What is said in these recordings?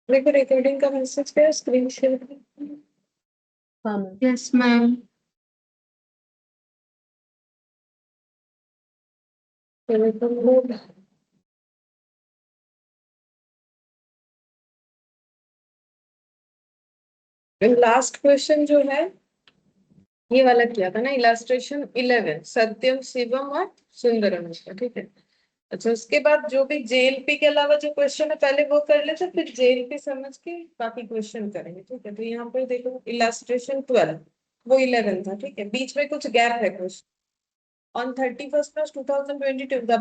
मेरे को रिकॉर्डिंग का मैसेज क्या स्क्रीन शेयर। हाँ ma'am. Yes ma'am. Last question जो है ये वाला किया था ना, इलास्ट्रेशन 11 सत्यम शिवम और सुंदरम का, ठीक है। अच्छा, उसके बाद जो भी जेएलपी के अलावा जो क्वेश्चन है पहले वो कर लेते, फिर जेएलपी समझ के बाकी क्वेश्चन करेंगे, ठीक है। तो यहाँ पर देखो इलास्ट्रेशन 12 वो 11 था, ठीक है। बीच में कुछ गैप है question. On 31st March 2022 the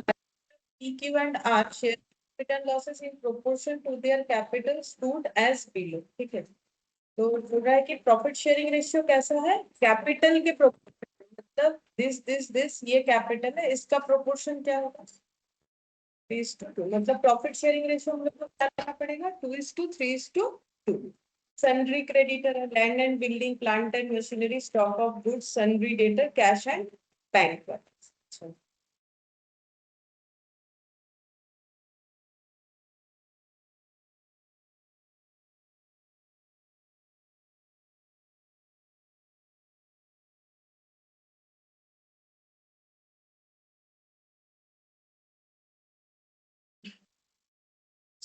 PQ and R share capital losses in proportion to their capital stood as below, ठीक है। तो बोल रहा है कि प्रॉफिट शेयरिंग रेशियो कैसा है, कैपिटल के प्रोपोर्शन, मतलब दिस ये कैपिटल है, इसका प्रोपोर्शन क्या होगा 3:2, मतलब प्रॉफिट शेयरिंग रेशियो हम लोग को क्या करना पड़ेगा 2:3:2। सन्ड्री क्रेडिटर है, land and building, plant and machinery, stock of goods, sundry debtor, cash and bank.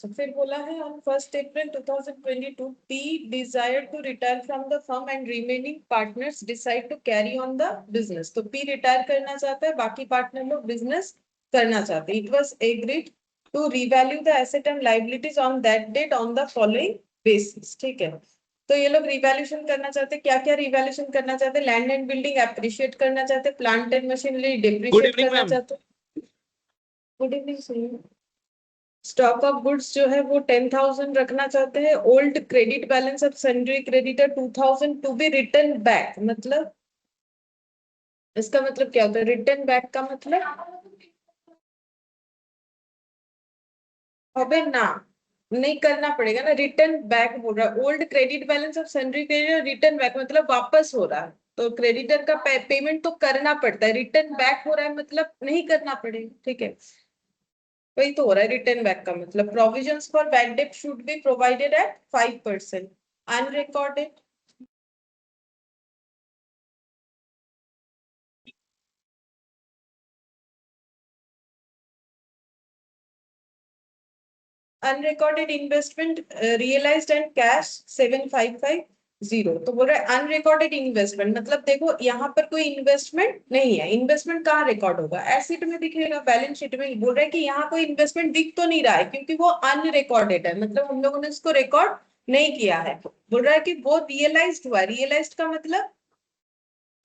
फिर बोला है on 1st April 2022 P desired to retire from the firm and remaining partners decide to carry on the business। तो P retire करना चाहता है, बाकी partner लोग business करना चाहते हैं। It was agreed to revalue the asset and liabilities on that date on the following basis, ठीक है। तो ये लोग रिवैल्यूएशन करना चाहते हैं, क्या क्या रिवैल्यूएशन करना चाहते हैं, लैंड एंड बिल्डिंग अप्रिशिएट करना चाहते हैं, प्लांट एंड मशीनरी डिप्रिशिएट करना चाहते हैं। Good evening. Stock of goods जो है वो 10,000 रखना चाहते हैं। Old credit balance of sundry creditor 2,000 to be return back, मतलब इसका मतलब क्या होता है रिटर्न बैक का मतलब, अबे ना, नहीं करना पड़ेगा ना, रिटर्न बैक बोल रहा है। Old credit balance of sundry creditor return back मतलब वापस हो रहा है, तो क्रेडिटर का पेमेंट तो करना पड़ता है, रिटर्न बैक हो रहा है मतलब नहीं करना पड़ेगा, ठीक है। वही तो हो रहा है रिटर्न बैक का मतलब। Provisions for bad debt should be provided at 5%। Unrecorded unrecorded investment realised and cash 7,550। तो बोल रहा है अनरिकॉर्डेड इन्वेस्टमेंट मतलब देखो यहाँ पर कोई इन्वेस्टमेंट नहीं है। इन्वेस्टमेंट कहाँ रिकॉर्ड होगा, एसेट में दिखेगा, बैलेंस शीट में। बोल रहा है कि यहाँ कोई इन्वेस्टमेंट दिख तो नहीं रहा है क्योंकि वो अनरिकॉर्डेड है, मतलब हम लोगों ने इसको रिकॉर्ड नहीं किया है। बोल रहा है कि वो रियलाइज्ड हुआ, रियलाइज्ड का मतलब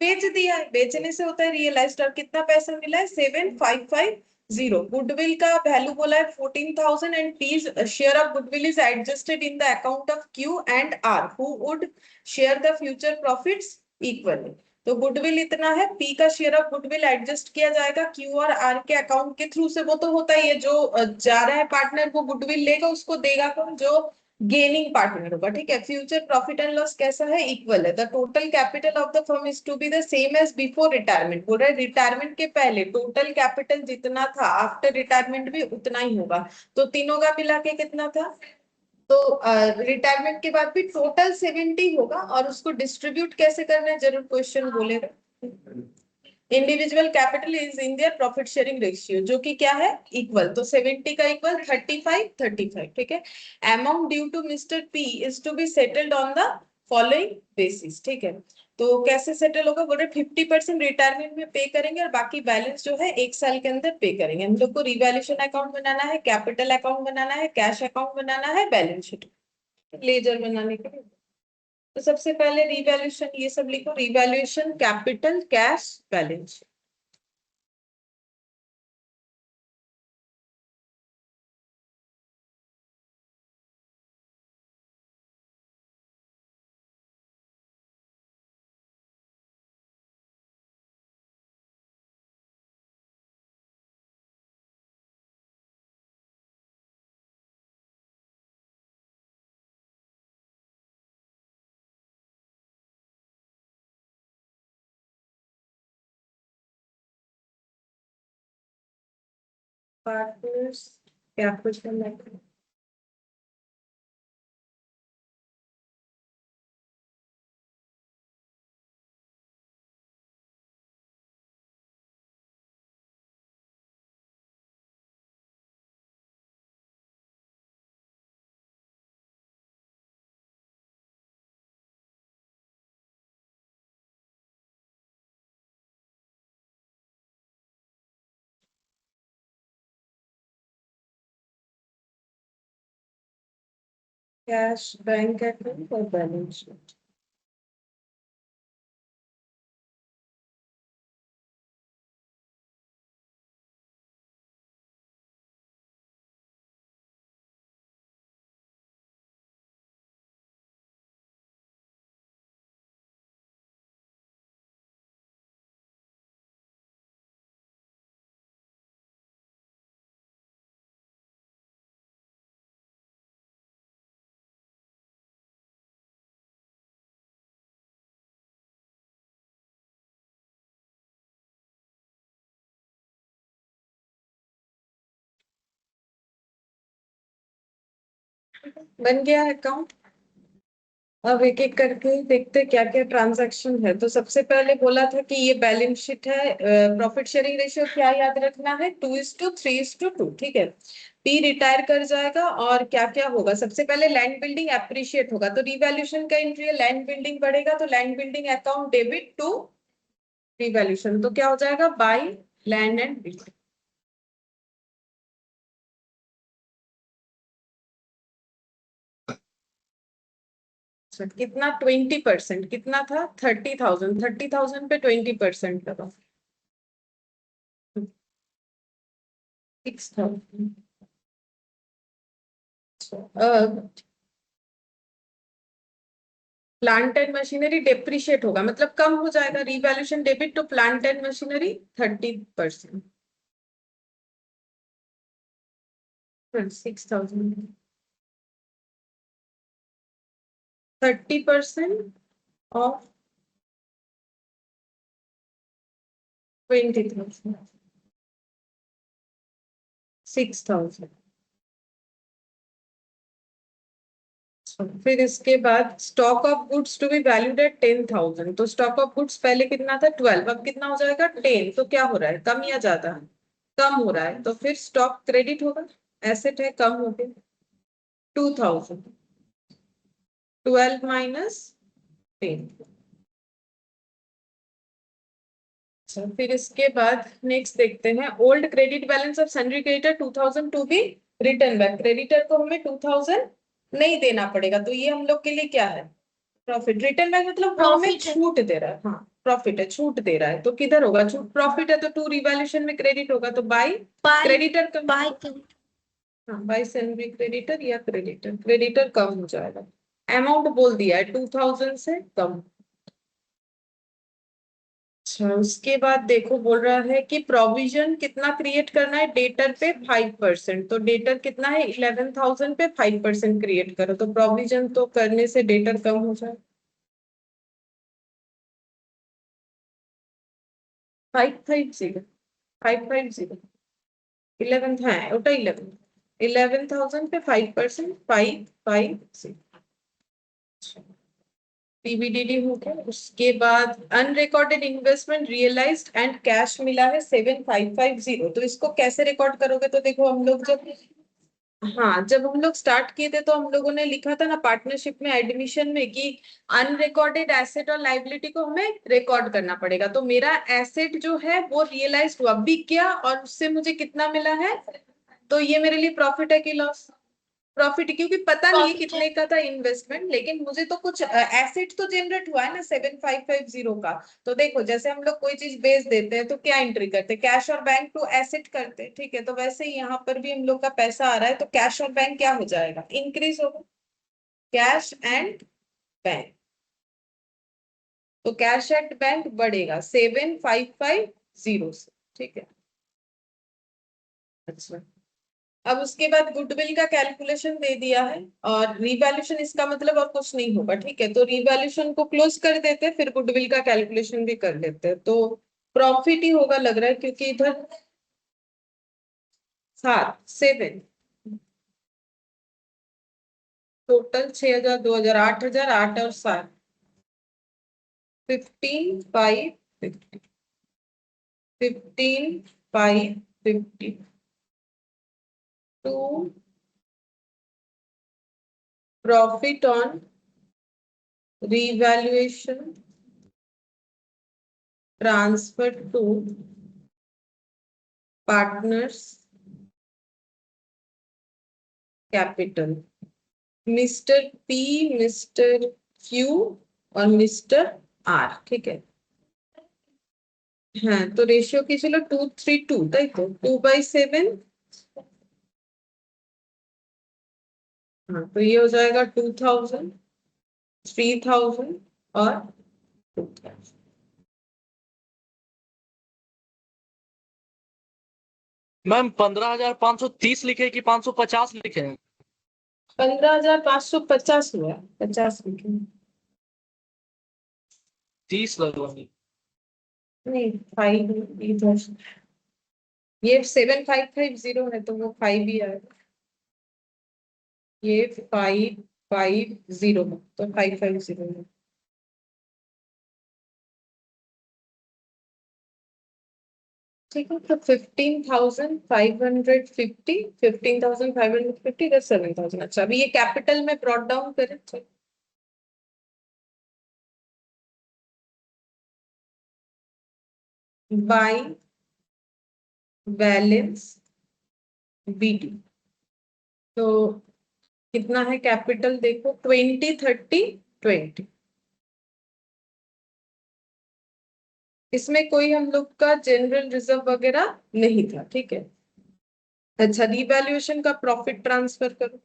बेच दिया है, बेचने से होता है रियलाइज्ड। और कितना पैसा मिला है 7,550। गुडविल का वैल्यू बोला है 14,000 and P's share of goodwill is adjusted in the account of Q and R who would share the future profits equally. तो गुडविल इतना है, पी का शेयर ऑफ गुडविल एडजस्ट किया जाएगा क्यू और आर के अकाउंट के थ्रू से। वो तो होता ही है, जो जा रहा है पार्टनर वो गुडविल लेगा, उसको देगा कौन, जो गेनिंग पार्टनर होगा, ठीक है। फ्यूचर प्रॉफिट एंड लॉस कैसा है, इक्वल है। The total capital of the firm is to be the same as before retirement. बोल रहा है रिटायरमेंट के पहले टोटल कैपिटल जितना था आफ्टर रिटायरमेंट भी उतना ही होगा। तो तीनों का मिला के कितना था, तो रिटायरमेंट के बाद भी टोटल 70 होगा। और उसको डिस्ट्रीब्यूट कैसे करना है जरूर क्वेश्चन बोलेगा। Individual capital is in their profit sharing ratio, जो कि क्या है इक्वल। तो 70 का इक्वल 35, ठीक है। Amount due to mister P is to be settled on the following basis, ठीक है। तो कैसे सेटल होगा, बोल रहे 50% रिटायरमेंट में पे करेंगे और बाकी बैलेंस जो है 1 साल के अंदर पे करेंगे। हम लोग को रिवैल्यूएशन अकाउंट बनाना है, कैपिटल अकाउंट बनाना है, कैश अकाउंट बनाना है, बैलेंस शीट लेजर बनाने के लिए। तो सबसे पहले रिवैल्यूएशन ये सब लिखो, revaluation capital cash balance. Partners क्या कुछ करना है? कैश बैंक अकाउंट और बैलेंस शीट। बन गया अकाउंट। अब एक एक करके देखते क्या क्या ट्रांजैक्शन है। तो सबसे पहले बोला था कि ये बैलेंस शीट है। प्रॉफिट शेयरिंग रेशियो क्या याद रखना है? 2:3:2। ठीक है। पी रिटायर कर जाएगा और क्या क्या होगा? सबसे पहले लैंड बिल्डिंग एप्रिशिएट होगा तो रिवैल्यूएशन का एंट्री है। लैंड बिल्डिंग बढ़ेगा तो land building account debit to revaluation. तो क्या हो जाएगा? By land and building. कितना? 20%। कितना था? 30,000। 30,000 पे 20% लगा, 6,000। अब प्लांट एंड मशीनरी डेप्रिशिएट होगा मतलब कम हो जाएगा। Revaluation debit to plant and machinery 30%। 6,000। 30% of 20,000। 6,000। फिर इसके बाद stock of goods to be valued at 10,000। तो स्टॉक ऑफ गुड्स पहले कितना था? 12। अब कितना हो जाएगा? 10। तो क्या हो रहा है? कम या ज्यादा? कम हो रहा है। तो फिर स्टॉक क्रेडिट होगा। एसेट है, कम हो गया 2,000। 12 माइनस 10। अच्छा, फिर इसके बाद नेक्स्ट देखते हैं। Old credit balance of sundry creditor 2,000 to be return back. Creditor को हमें 2,000 नहीं देना पड़ेगा तो ये हम लोग के लिए क्या है? प्रॉफिट। रिटर्न बैक मतलब वो हमें प्रॉफिट है। छूट दे रहा है। हाँ, प्रॉफिट है, छूट दे रहा है। तो किधर होगा छूट? प्रॉफिट है तो टू रिवैल्यूएशन में क्रेडिट होगा तो बाय बाय क्रेडिटर कम। बाय हाँ, बाय सन्ड्री क्रेडिटर या क्रेडिटर। क्रेडिटर कम हो जाएगा। अमाउंट बोल दिया है 2,000 से कम। अच्छा, उसके बाद देखो बोल रहा है कि प्रोविजन कितना क्रिएट करना है? डेटर पे 5%। तो डेटर कितना है? 11,000 पे 5% क्रिएट करो तो प्रोविजन तो करने से डेटर कम हो जाए। 550। 550। 11 है ওটা 11। 11,000 पे 5%। 550। पीबीडीडी हो गया। उसके बाद unrecorded investment realised and cash मिला है 7,550। तो इसको कैसे रिकॉर्ड करोगे? तो देखो हम लोग जब, हाँ, जब हम लोग स्टार्ट किए थे तो हम लोगों ने लिखा था ना पार्टनरशिप में एडमिशन में कि अनरिकॉर्डेड एसेट और लाइबिलिटी को हमें रिकॉर्ड करना पड़ेगा। तो मेरा एसेट जो है वो रियलाइज हुआ, बिक गया और उससे मुझे कितना मिला है? तो ये मेरे लिए प्रॉफिट है कि लॉस? प्रॉफिट, क्योंकि पता नहीं है प्रॉफिट है। कितने का था इन्वेस्टमेंट लेकिन मुझे तो कुछ एसेट तो जनरेट हुआ है ना 7,550 का। तो देखो जैसे हम लोग कोई चीज बेच देते हैं तो क्या एंट्री करते हैं? कैश और बैंक टू एसेट करते हैं। ठीक है, तो वैसे ही यहाँ पर भी हम लोग का पैसा आ रहा है तो कैश और बैंक क्या हो जाएगा? इंक्रीज होगा। Cash and bank. तो कैश एंड बैंक बढ़ेगा 7,550 से। ठीक है। अच्छा, अब उसके बाद गुडविल का कैलकुलेशन दे दिया है और रिवैल्यूएशन इसका मतलब और कुछ नहीं होगा। ठीक है, तो रिवैल्यूएशन को क्लोज कर देते हैं फिर गुडविल का कैलकुलेशन भी कर लेते हैं। तो प्रॉफिट ही होगा लग रहा है क्योंकि इधर 7 टोटल 6,000 2,000 8,000 8 और 7 15,550 15,550 to profit on revaluation transferred to partners capital. Mister P, mister Q और मिस्टर आर, ठीक है। हाँ तो रेशियो की चलो 2:3:2 তাই তো 2/7। हाँ तो ये हो जाएगा 2,000 3,000 और 2,000। मैम 15,530 लिखे कि 550 लिखे हैं? 15,550 हुआ, 50 लिखे। 30 लगवानी। नहीं 5 इधर, ये 7,550 है तो वो 5 ही आएगा। ये 550 है तो 550 है। ठीक है तो 15,550 15,550 इधर 7,000। अच्छा अभी ये कैपिटल में ब्रॉट डाउन करें तो बाय बैलेंस बीटी। तो कितना है कैपिटल देखो 20 30 20। इसमें कोई हम लोग का जनरल रिजर्व वगैरह नहीं था, ठीक है। अच्छा रिवैल्यूएशन का प्रॉफिट ट्रांसफर करो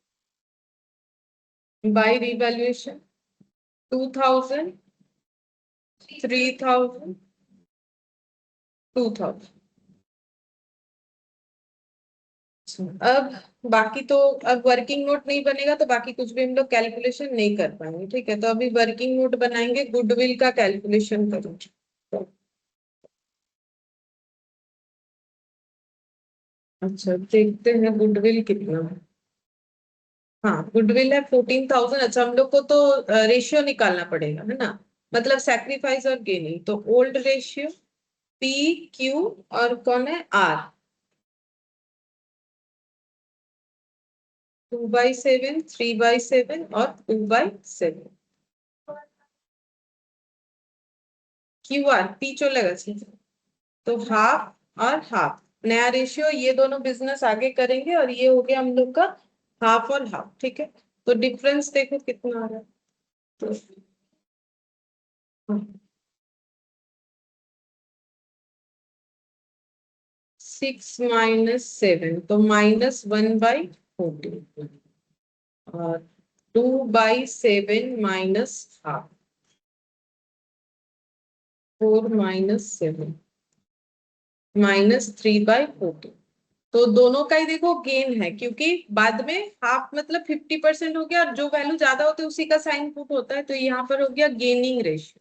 बाय रिवैल्यूएशन 2,000 3,000 2,000। अब बाकी तो अब वर्किंग नोट नहीं बनेगा तो बाकी कुछ भी हम लोग कैलकुलेशन नहीं कर पाएंगे, ठीक है। तो अभी वर्किंग नोट बनाएंगे, गुडविल का कैलकुलेशन करो। अच्छा देखते हैं गुडविल कितना है। हाँ गुडविल है 14,000। अच्छा हम लोग को तो रेशियो निकालना पड़ेगा है ना, मतलब सैक्रिफाइस और गेनिंग। तो ओल्ड रेशियो पी क्यू और कौन है आर 2/7 3/7 और 2/7। क्यू आर पी चलेगा तो हाफ और हाफ नया रेशियो, ये दोनों बिजनेस आगे करेंगे और ये हो गया हम लोग का हाफ और हाफ, ठीक है। तो डिफरेंस देखो कितना आ रहा है। तो 6 - 7 तो -1/14 और 2/7 -हाफ 4 - 7 -3/14। तो दोनों का ही देखो गेन है क्योंकि बाद में हाफ मतलब 50% हो गया और जो वैल्यू ज्यादा होती है उसी का साइन पुट होता है। तो यहाँ पर हो गया gaining ratio,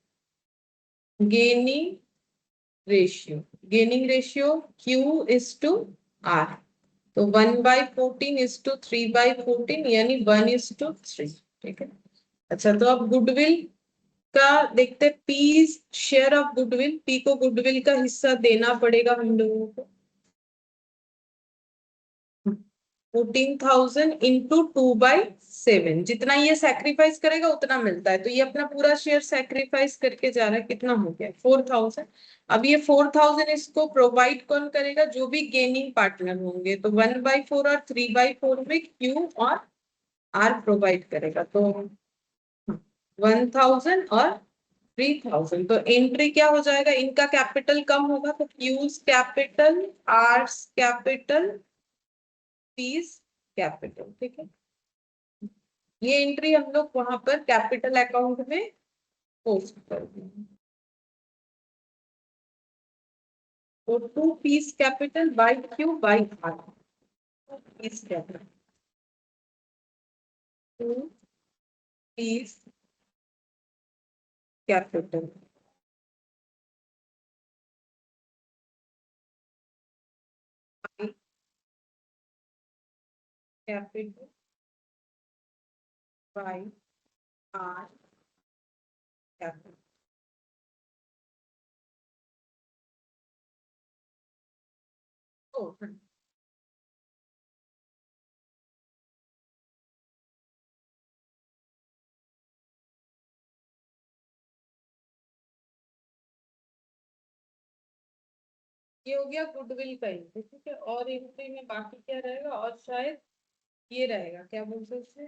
gaining ratio Q is to R। तो 1/14 इज टू 3/14 यानी 1:3, ठीक है। अच्छा तो अब गुडविल का देखते, P share of goodwill, P को गुडविल का हिस्सा देना पड़ेगा हम लोगों को। 14,000 इंटू 2/7, जितना ये सेक्रीफाइस करेगा उतना मिलता है। तो ये अपना पूरा शेयर सेक्रीफाइस करके जा रहा है, कितना हो गया 4,000। अब ये 4,000 इसको प्रोवाइड कौन करेगा, जो भी गेनिंग पार्टनर होंगे। तो 1/4 और 3/4 में क्यू और आर प्रोवाइड करेगा। तो 1,000 और 3,000। तो एंट्री क्या हो जाएगा, इनका कैपिटल कम होगा तो Q's capital R's capital P's capital, ठीक है। ये एंट्री हम लोग वहां पर कैपिटल अकाउंट में पोस्ट कर देंगे। तो 2 P's capital by Q by R, P's capital 2 P's capital capital by R capital. ये हो गया गुडविल का एंट्री, ठीक है। और एंट्री में बाकी क्या रहेगा, और शायद ये रहेगा, क्या बोलते हैं उससे,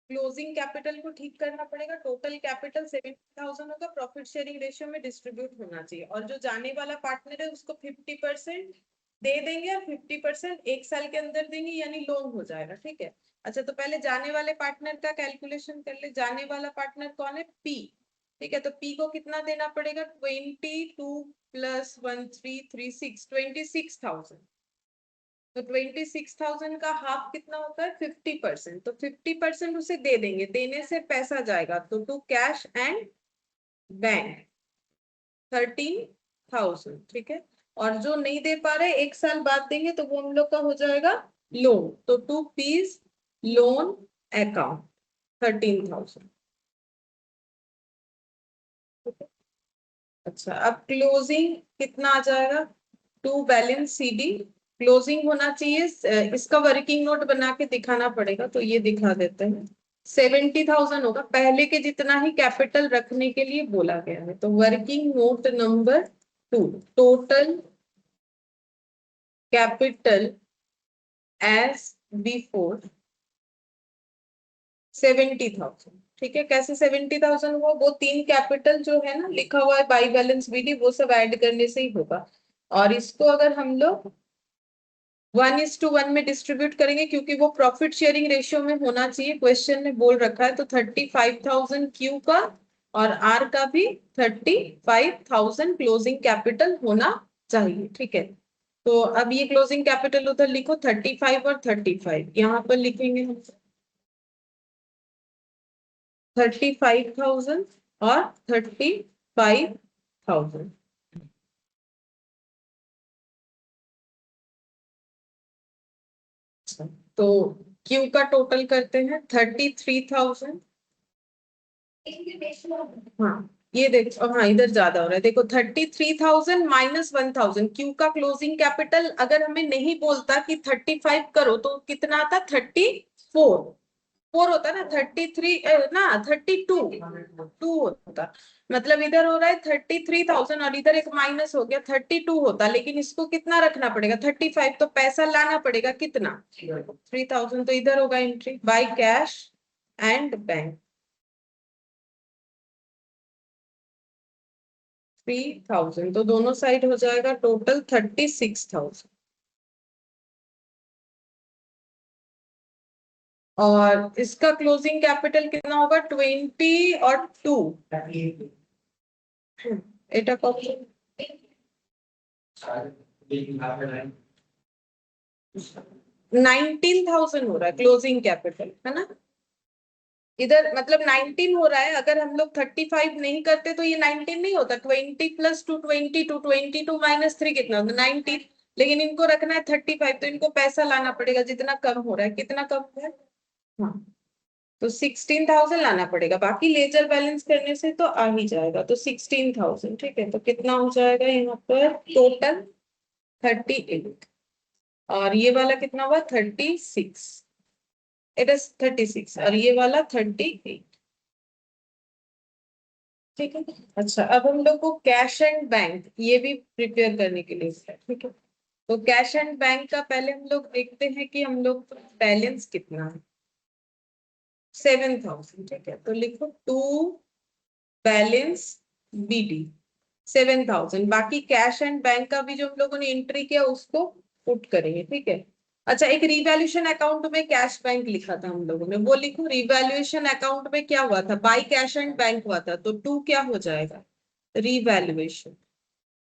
क्लोजिंग कैपिटल को ठीक करना पड़ेगा। टोटल कैपिटल 70,000 होगा, प्रॉफिट शेयरिंग रेशियो में डिस्ट्रीब्यूट होना चाहिए, और जो जाने वाला पार्टनर है उसको 50% दे देंगे और 50% एक साल के अंदर देंगे, यानी लोन हो जाएगा, ठीक है। अच्छा, तो पहले जाने वाले पार्टनर का कैलकुलेशन कर ले। जाने वाला पार्टनर कौन है, पी, ठीक है। तो पी को कितना देना पड़ेगा, 22 प्लस 1336, 26,000। तो 26,000 का हाफ कितना होता है, 50%। तो 50% उसे दे देंगे, देने से पैसा जाएगा तो टू कैश एंड बैंक 13,000, ठीक है। और जो नहीं दे पा रहे एक साल बाद देंगे तो वो हम लोग का हो जाएगा लोन, तो टू पीस लोन अकाउंट 13,000। अच्छा, अब क्लोजिंग कितना आ जाएगा, टू बैलेंस सीडी क्लोजिंग होना चाहिए। इसका वर्किंग नोट बना के दिखाना पड़ेगा, तो ये दिखा देते हैं। 70,000 होगा, पहले के जितना ही कैपिटल रखने के लिए बोला गया है। तो working note number 2, total capital as before 70,000, ठीक है। कैसे 70,000 हुआ, वो तीन कैपिटल जो है ना लिखा हुआ है बाई बैलेंस बीडी, वो सब ऐड करने से ही होगा। और इसको अगर हम लोग 1:1 में डिस्ट्रीब्यूट करेंगे, क्योंकि वो प्रॉफिट शेयरिंग रेशियो में होना चाहिए, क्वेश्चन में बोल रखा है। तो 35,000 क्यू का और आर का भी 35,000 क्लोजिंग कैपिटल होना चाहिए, ठीक है। तो अब ये क्लोजिंग कैपिटल उधर लिखो, 35 और 35 यहाँ पर लिखेंगे हम, 35,000 और 35,000। तो क्यू का टोटल करते हैं 33,000। हाँ, ये देखो, हाँ इधर ज्यादा हो रहा है, देखो 33,000 माइनस 1,000। क्यू का क्लोजिंग कैपिटल अगर हमें नहीं बोलता कि 35 करो तो कितना आता, 34 4 होता ना, 33 ना 32 2 होता। मतलब इधर हो रहा है 33,000 और इधर एक माइनस हो गया 32 होता, लेकिन इसको कितना रखना पड़ेगा, 35। तो पैसा लाना पड़ेगा कितना, 3,000। तो इधर होगा entry by cash and bank 3,000। तो दोनों साइड हो जाएगा टोटल 36,000। और इसका क्लोजिंग कैपिटल कितना होगा, 20 और 2, এটা কত, 19,000 हो रहा है क्लोजिंग कैपिटल, है ना। इधर मतलब 19 हो रहा है, अगर हम लोग 35 नहीं करते तो ये 19 नहीं होता। 20 प्लस 2 22, 22 माइनस 3 कितना होता, 19। लेकिन इनको रखना है 35, तो इनको पैसा लाना पड़ेगा जितना कम हो रहा है। कितना कम है, हाँ, तो 16,000 लाना पड़ेगा। बाकी लेजर बैलेंस करने से तो आ ही जाएगा। तो 16,000, ठीक है। तो कितना हो जाएगा यहाँ पर टोटल 38, और ये वाला कितना हुआ 36, इट इज 36, और ये वाला 38, ठीक है। अच्छा, अब हम लोग को कैश एंड बैंक ये भी प्रिपेयर करने के लिए है, ठीक है। तो कैश एंड बैंक का पहले हम लोग देखते हैं कि हम लोग बैलेंस कितना है, 7,000, ठीक है। तो लिखो टू बैलेंस बीडी 7,000। बाकी कैश एंड बैंक का भी जो हम लोगों ने एंट्री किया उसको पुट करेंगे, ठीक है। अच्छा, एक रिवैल्यूएशन अकाउंट में कैश बैंक लिखा था हम लोगों ने, वो लिखो। रिवैल्यूएशन अकाउंट में क्या हुआ था, बाई कैश एंड बैंक हुआ था, तो टू क्या हो जाएगा, रिवैल्यूएशन।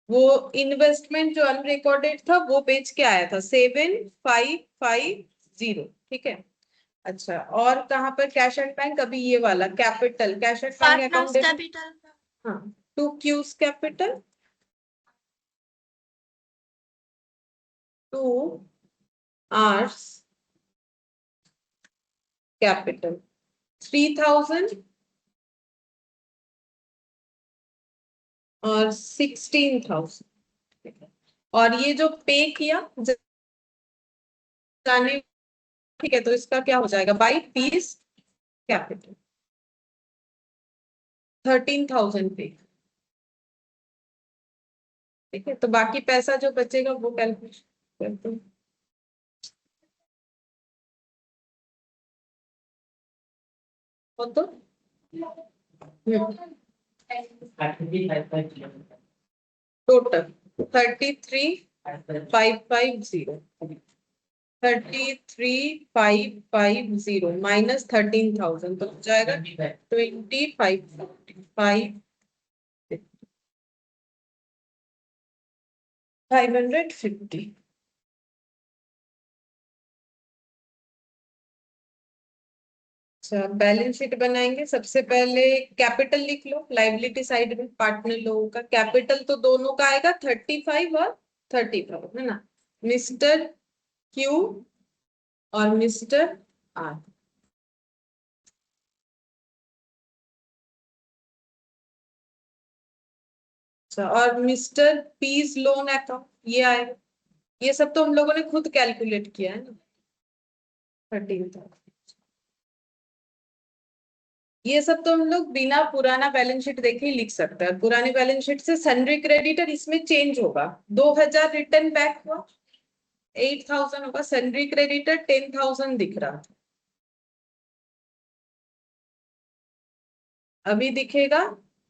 वो इन्वेस्टमेंट जो अनरिकॉर्डेड था वो बेच के आया था 7,550, ठीक है। अच्छा, और कहाँ पर कैश एंड बैंक, अभी ये वाला capital cash and bank account, capital हाँ, to Q's capital, to R's capital 3000 और 16,000। और ये जो पे किया जाने, ठीक है, तो इसका क्या हो जाएगा बाई पीस कैपिटल 13,000 पे। ठीक है, तो बाकी पैसा जो बचेगा वो कैलकुलेट करते हैं। वो तो टोटल 33,550 33,550 माइनस 13,000 तो हो जाएगा 25,550। अच्छा, बैलेंस शीट बनाएंगे। सबसे पहले कैपिटल लिख लो, लाइबिलिटी साइड में पार्टनर लोगों का कैपिटल तो दोनों का आएगा 35 और 35 है ना, मिस्टर क्यू और मिस्टर आर। अच्छा, और मिस्टर पीज लोन अकाउंट ये आएगा। ये सब तो हम लोगों ने खुद कैलकुलेट किया है ना, 13,000। ये सब तो हम लोग बिना पुराना बैलेंस शीट देखे ही लिख सकते हैं। पुरानी बैलेंस शीट से सन्ड्री क्रेडिटर इसमें चेंज होगा, 2,000 रिटर्न बैक हुआ, 8,000 होगा, सन्ड्री क्रेडिटर 10,000 दिख रहा था, अभी दिखेगा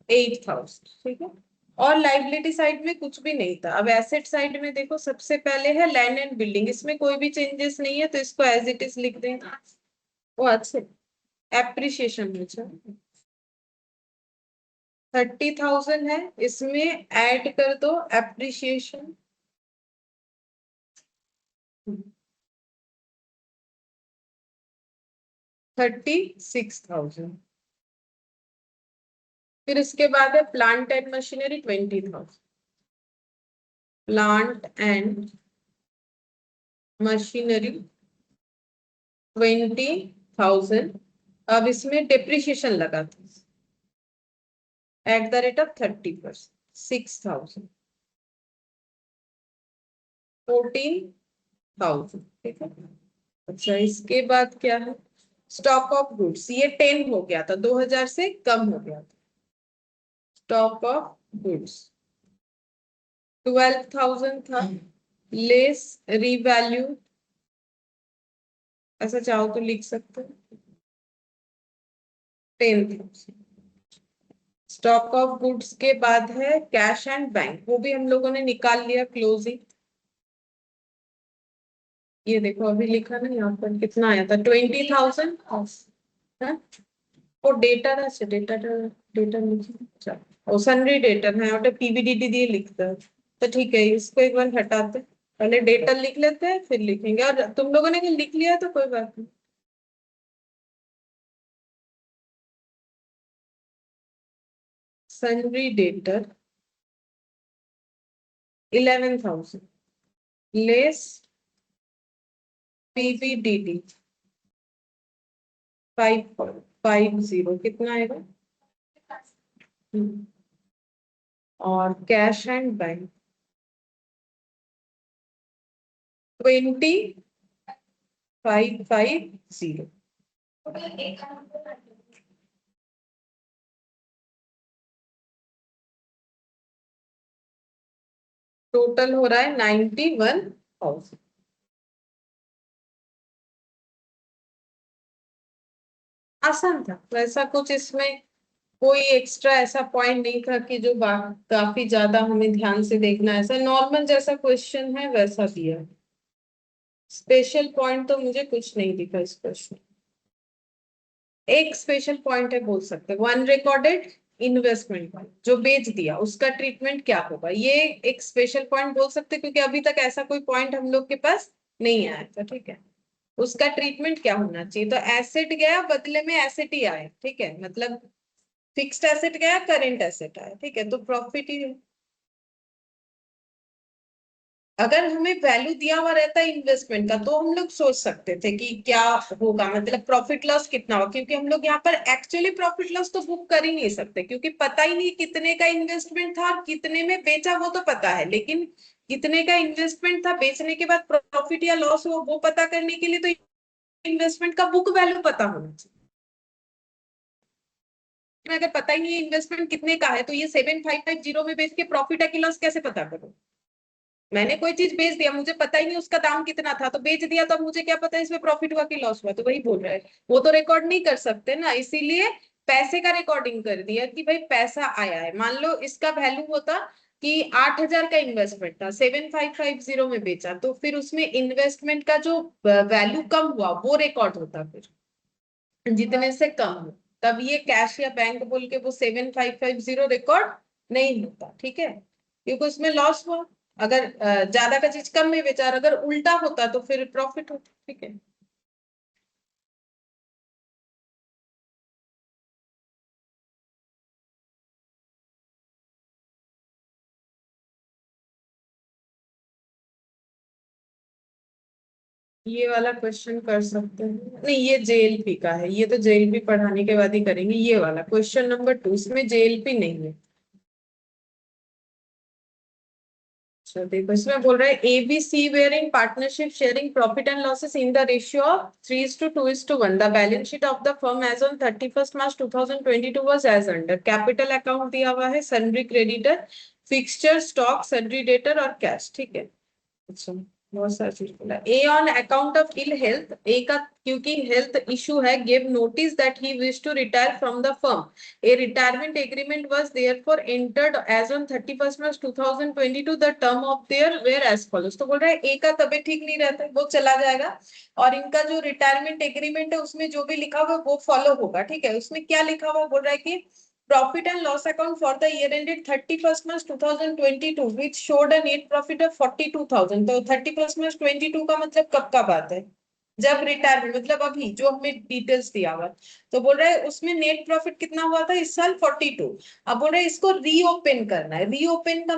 8,000। ठीक है, और लाइबिलिटी साइड में कुछ भी नहीं था। अब एसेट साइड में देखो, सबसे पहले है लैंड एंड बिल्डिंग, इसमें कोई भी चेंजेस नहीं है तो इसको एज इट इज लिख देंगे। वो अच्छे एप्रिसिएशन में 30,000 है, इसमें ऐड कर दो एप्रिसिएशन 36,000। फिर इसके बाद है plant and machinery 20,000, plant and machinery 20,000। अब इसमें डेप्रिसिएशन लगा था एट द रेट ऑफ 30%, 6,000, 14,000। ठीक है, अच्छा इसके बाद क्या है, स्टॉक ऑफ गुड्स, ये 10 हो गया था, 2,000 से कम हो गया था। स्टॉक ऑफ गुड्स 12,000 था, लेस रीवैल्यू, ऐसा चाहो तो लिख सकते हो 10,000। स्टॉक ऑफ गुड्स के बाद है कैश एंड बैंक, वो भी हम लोगों ने निकाल लिया क्लोजिंग। ये देखो अभी लिखा ना यहाँ पर कितना आया था, 20,000। ও ডেটার আছে, ডেটার নিচে ओ सन्ड्री डेटर है, और पीवीडीटी दिए लिखता है। तो ठीक है, इसको एक बार हटाते, पहले डेटर लिख लेते हैं फिर लिखेंगे। और तुम लोगों ने लिख लिया तो कोई बात नहीं। सन्ड्री डेटर 11,000 लेस पीवीडीटी 550 कितना आएगा। और कैश एंड बैंक 20,550। टोटल हो रहा है 91,000। आसान था वैसा कुछ, इसमें कोई एक्स्ट्रा ऐसा पॉइंट नहीं था कि जो काफी ज्यादा हमें ध्यान से देखना है। ऐसा नॉर्मल जैसा क्वेश्चन है वैसा दिया, स्पेशल पॉइंट तो मुझे कुछ नहीं दिखा इस क्वेश्चन। एक स्पेशल पॉइंट है बोल सकते हैं, वन रिकॉर्डेड इन्वेस्टमेंट जो बेच दिया उसका ट्रीटमेंट क्या होगा, ये एक स्पेशल पॉइंट बोल सकते हैं, क्योंकि अभी तक ऐसा कोई पॉइंट हम लोग के पास नहीं आया था। ठीक है, उसका ट्रीटमेंट क्या होना चाहिए, तो एसेट गया बदले में एसेट ही आया। ठीक है, मतलब फिक्स्ड एसेट गया करेंट एसेट आया। ठीक है, तो प्रॉफिट ही है। अगर हमें वैल्यू दिया हुआ रहता है इन्वेस्टमेंट का तो हम लोग सोच सकते थे कि क्या होगा, मतलब प्रॉफिट लॉस कितना होगा, क्योंकि हम लोग यहाँ पर एक्चुअली प्रॉफिट लॉस तो बुक कर ही नहीं सकते, क्योंकि पता ही नहीं कितने का इन्वेस्टमेंट था और कितने में बेचा वो तो पता है, लेकिन कितने का इन्वेस्टमेंट था बेचने के बाद प्रॉफिट या लॉस हो वो पता करने के लिए तो इन्वेस्टमेंट का बुक वैल्यू पता होना चाहिए। अगर पता ही नहीं है इन्वेस्टमेंट कितने का है तो ये 7550 में बेच के प्रॉफिट है कि लॉस कैसे पता करूं? मैंने कोई चीज बेच दिया, मुझे पता ही नहीं उसका दाम कितना था, तो बेच दिया, तो अब मुझे क्या पता इसमें प्रॉफिट हुआ कि लॉस हुआ? तो वही बोल रहा है, वो तो रिकॉर्ड नहीं कर सकते ना, इसीलिए पैसे का रिकॉर्डिंग कर दिया कि भाई पैसा आया है। मान लो इसका वैल्यू होता कि 8000 का इन्वेस्टमेंट था, 7550 में बेचा, तो फिर उसमें इन्वेस्टमेंट का जो वैल्यू कम हुआ वो रिकॉर्ड होता, फिर जितने से कम हो तब ये कैश या बैंक बोल के वो 7550 रिकॉर्ड नहीं होता, ठीक है, क्योंकि उसमें लॉस हुआ। अगर ज्यादा का चीज कम में बेचा और अगर उल्टा होता तो फिर प्रॉफिट होता, ठीक है। ये वाला क्वेश्चन कर सकते हैं, नहीं ये जेएलपी का है, ये तो जेएलपी पढ़ाने के बाद ही करेंगे। ये वाला क्वेश्चन नंबर 2, इसमें जेएलपी नहीं है। अच्छा देखो, इसमें बोल रहा है ABC where in partnership sharing profit and losses in the ratio of 3:2:1। The balance sheet of the firm as on 31st March 2022 was as under. Capital account दिया हुआ है, sundry creditor, fixture, stock, sundry debtor और cash, ठीक है। अच्छा, बहुत सारा चीज बोला। A on account of ill health, A का क्योंकि हेल्थ इशू है, give notice that he wish to retire from the firm. A retirement agreement was therefore entered as on 31st March 2022। The term of there were as follows. तो बोल रहा है ए का तबीयत ठीक नहीं रहता है, वो चला जाएगा, और इनका जो रिटायरमेंट एग्रीमेंट है उसमें जो भी लिखा हुआ वो फॉलो होगा, ठीक है। उसमें क्या लिखा हुआ बोल रहा है कि profit and loss account for the year ended 31st March 2022 which showed a net profit of 42,000। तो 31st March 22 का मतलब कब का बात है? जब रिटायरमेंट, मतलब अभी जो हमें डिटेल्स दिया हुआ। तो बोल रहा है उसमें नेट प्रॉफिट कितना हुआ था इस साल? 42। अब बोल रहा है इसको रीओपन करना है। रीओपन का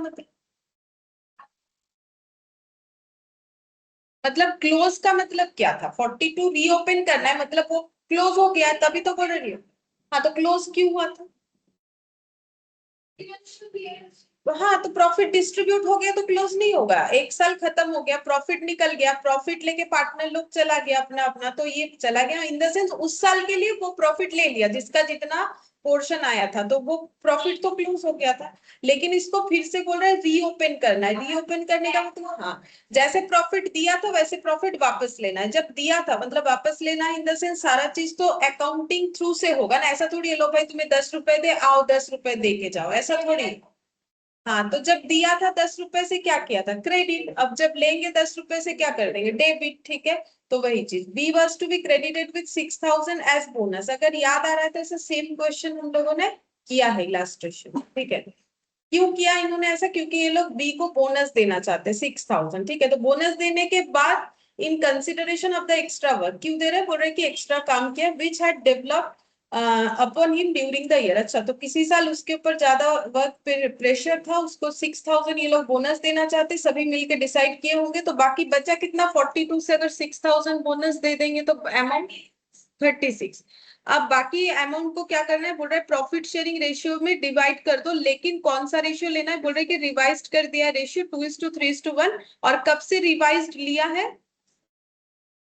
मतलब क्लोज का मतलब क्या था? 42 रीओपन करना है, मतलब वो क्लोज हो गया तभी तो बोल रही है। हाँ, तो क्लोज क्यों हुआ था? हाँ, तो प्रॉफिट डिस्ट्रीब्यूट हो गया तो क्लोज नहीं होगा। एक साल खत्म हो गया, प्रॉफिट निकल गया, प्रॉफिट लेके पार्टनर लोग चला गया अपना अपना, तो ये चला गया इन द सेंस उस साल के लिए वो प्रॉफिट ले लिया जिसका जितना पोर्शन आया था, तो वो प्रॉफिट तो क्लोज हो गया था। लेकिन इसको फिर से बोल रहा है रीओपन करना है। रीओपन करने का मतलब, हाँ, जैसे प्रॉफिट दिया था वैसे प्रॉफिट वापस लेना है। जब दिया था मतलब वापस लेना इन द सेंस सारा चीज तो अकाउंटिंग थ्रू से होगा ना, ऐसा थोड़ी है लो भाई तुम्हें 10 रुपए दे आओ 10 रुपए दे के जाओ, ऐसा थोड़ी। हाँ, तो जब दिया था 10 रुपए से क्या किया था? क्रेडिट। अब जब लेंगे 10 रुपए से क्या कर देंगे? डेबिट, ठीक है। तो वही चीज, B was to be credited with 6000 as bonus. अगर याद आ रहा है तो ऐसा सेम क्वेश्चन हम लोगों ने किया है इलास्ट्रेशन, ठीक है। क्यों किया इन्होंने ऐसा? क्योंकि ये लोग बी को बोनस देना चाहते हैं 6000, ठीक है। तो बोनस देने के बाद in consideration of the extra work, क्यों दे रहे हैं? बोल रहे कि एक्स्ट्रा काम किया which had developed upon him during the year. अच्छा, तो किसी साल उसके ऊपर ज्यादा वर्क प्रेशर था, उसको 6000 ये लोग बोनस देना चाहते, सभी मिलके डिसाइड किए होंगे, तो बाकी बचा कितना? 42 से अगर 6000 बोनस दे देंगे तो अमाउंट 36। अब बाकी अमाउंट को क्या करना है? बोल रहा है प्रॉफिट शेयरिंग रेशियो में डिवाइड कर दो, लेकिन कौन सा रेशियो लेना है? बोल रहे कि रिवाइज्ड कर दिया है रेशियो 2:3:1। और कब से रिवाइज्ड लिया है?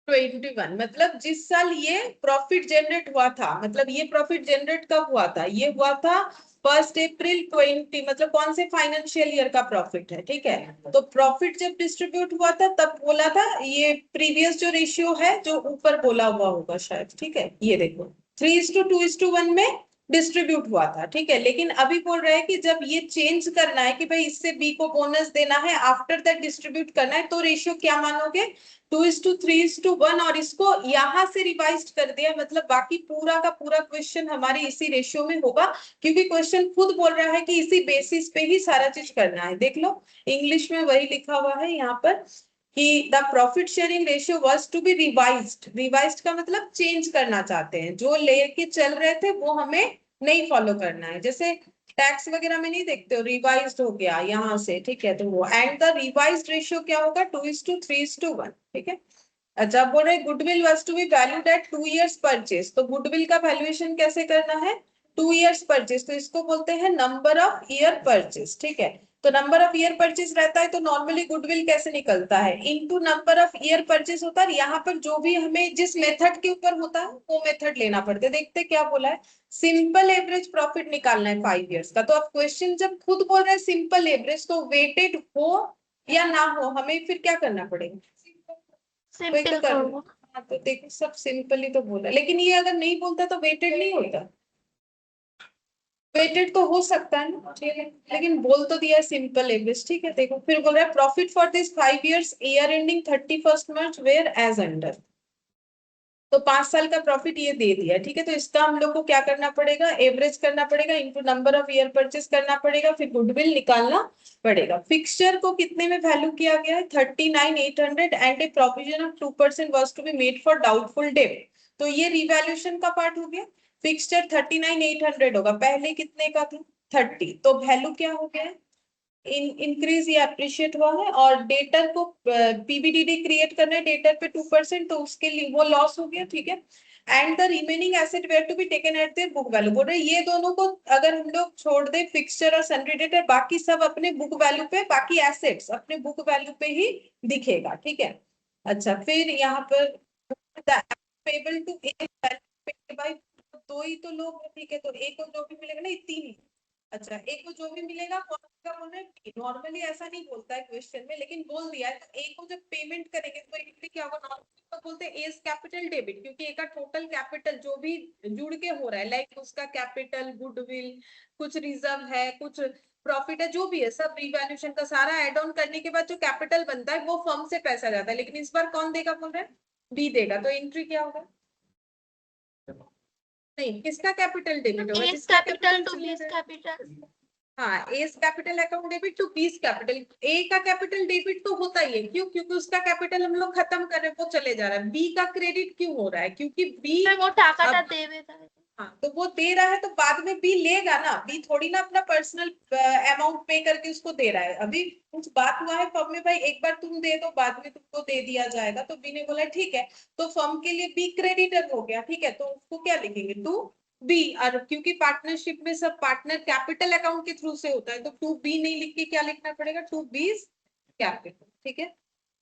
21। मतलब जिस साल ये प्रॉफिट जनरेट हुआ था, मतलब ये प्रॉफिट जनरेट कब हुआ था? ये हुआ था 1 अप्रैल 20, मतलब कौन से फाइनेंशियल ईयर का प्रॉफिट है, ठीक है। तो प्रॉफिट जब डिस्ट्रीब्यूट हुआ था तब बोला था, ये प्रीवियस जो रेशियो है जो ऊपर बोला हुआ होगा शायद, ठीक है। ये देखो 3:2:1 में डिस्ट्रीब्यूट हुआ था, ठीक है। लेकिन अभी बोल रहे हैं कि जब ये चेंज करना है कि भाई इससे बी को बोनस देना है, आफ्टर दैट डिस्ट्रीब्यूट करना है, तो रेशियो क्या मानोगे? 2:3:1। और इसको यहां से रिवाइज कर दिया, मतलब बाकी पूरा का पूरा क्वेश्चन हमारे इसी रेशियो में होगा, क्योंकि क्वेश्चन खुद बोल रहा है कि इसी बेसिस पे ही सारा चीज करना है। देख लो इंग्लिश में वही लिखा हुआ है यहाँ पर कि the profit sharing ratio was to be revised. Revised का मतलब चेंज करना चाहते हैं, जो लेके चल रहे थे वो हमें नहीं फॉलो करना है। जैसे टैक्स वगैरह में नहीं देखते हो, रिवाइज्ड हो गया यहाँ से, ठीक है, तो वो एंड द रिवाइज्ड रेशियो क्या होगा 2:3:1, ठीक है। अच्छा, बोल रहे goodwill was to be valued at 2 years purchase, तो गुडविल का वैल्यूएशन कैसे करना है 2 years परचेज, तो इसको बोलते हैं नंबर ऑफ ईयर परचेज, ठीक है। तो नंबर ऑफ ईयर परचेज रहता है तो नॉर्मली गुडविल कैसे निकलता है into number of year purchase होता है, यहाँ पर जो भी हमें जिस मेथड के ऊपर होता है वो मेथड लेना पड़ता है। देखते क्या बोला है, सिंपल एवरेज प्रॉफिट निकालना है 5 years का, तो अब क्वेश्चन जब खुद बोल रहे हैं सिंपल एवरेज, तो वेटेड हो या ना हो हमें फिर क्या करना पड़ेगा, कोई तो सिंपल कर, करो। हाँ तो देखो सब सिंपल ही तो बोला, लेकिन ये अगर नहीं बोलता तो वेटेड नहीं होता, वेटेड तो हो सकता है ना, ठीक है, लेकिन बोल तो दिया सिंपल एवरेज, ठीक है। देखो फिर बोल रहा है profit for this 5 years year ending 31st March were as under, तो 5 साल का प्रॉफिट ये दे दिया, ठीक है। तो इसका हम लोग को क्या करना पड़ेगा, एवरेज करना पड़ेगा into number of year purchase करना पड़ेगा, फिर गुडविल निकालना पड़ेगा। फिक्सचर को कितने में वैल्यू किया गया है 39,800 and a provision of 2% was to be made for doubtful debt, तो ये रिवैल्यूएशन का पार्ट हो गया। फिक्सचर 39,800 होगा, पहले कितने का था 30, तो वैल्यू क्या हो गया, इंक्रीज या अप्रिशिएट हुआ है, और डेटर को पीबीडीडी क्रिएट करना है डेटर पे 2%, तो उसके लिए वो लॉस हो गया, ठीक है। And the remaining asset were to be taken at their book value, बोल रहे ये दोनों को अगर हम लोग छोड़ दे फिक्सचर और सन्ड्री डेटर, बाकी सब अपने बुक वैल्यू पे, बाकी एसेट्स अपने बुक वैल्यू पे ही दिखेगा, ठीक है। अच्छा, फिर यहाँ पर पेबल टू बाय, दो ही तो लोग हैं, ठीक है, तो एक को जो भी मिलेगा ना, तीन ही, अच्छा एक को जो भी मिलेगा नॉर्मली ऐसा नहीं बोलता है क्वेश्चन में, लेकिन बोल दिया है, तो एक को जब पेमेंट करेंगे तो एंट्री क्या होगा, नॉर्मली तो बोलते हैं एज कैपिटल डेबिट, क्योंकि एक का टोटल कैपिटल जो भी जुड़ के हो रहा है, लाइक उसका कैपिटल, गुडविल, कुछ रिजर्व है, कुछ प्रॉफिट है, जो भी है सब रिवैल्यूएशन का सारा एड ऑन करने के बाद जो कैपिटल बनता है वो फर्म से पैसा जाता है, लेकिन इस बार कौन देगा बोल रहे हैं, बी देगा, तो एंट्री क्या होगा, नहीं किसका कैपिटल डेबिट होगा, एस जिसका कैपिटल टू चला बीस जाए। कैपिटल। हाँ, A's capital account debit to B's capital, A का कैपिटल डेबिट तो होता ही है, क्यों, क्योंकि उसका कैपिटल हम लोग खत्म कर रहे हैं, वो चले जा रहा है। बी का क्रेडिट क्यों हो रहा है, क्योंकि बी वो टाकाटा अब, देवे था। हाँ तो वो दे रहा है तो बाद में बी लेगा ना, बी थोड़ी ना अपना पर्सनल अमाउंट पे करके उसको दे रहा है, अभी कुछ बात हुआ है फर्म में, भाई एक बार तुम दे दो बाद में तुमको दे दिया जाएगा, तो बी ने बोला ठीक है, तो फर्म के लिए बी क्रेडिटर हो गया, ठीक है, तो उसको क्या लिखेंगे टू बी, और क्योंकि पार्टनरशिप में सब पार्टनर कैपिटल अकाउंट के थ्रू से होता है, तो टू बी नहीं लिख के क्या लिखना पड़ेगा, टू बी कैपिटल, ठीक है।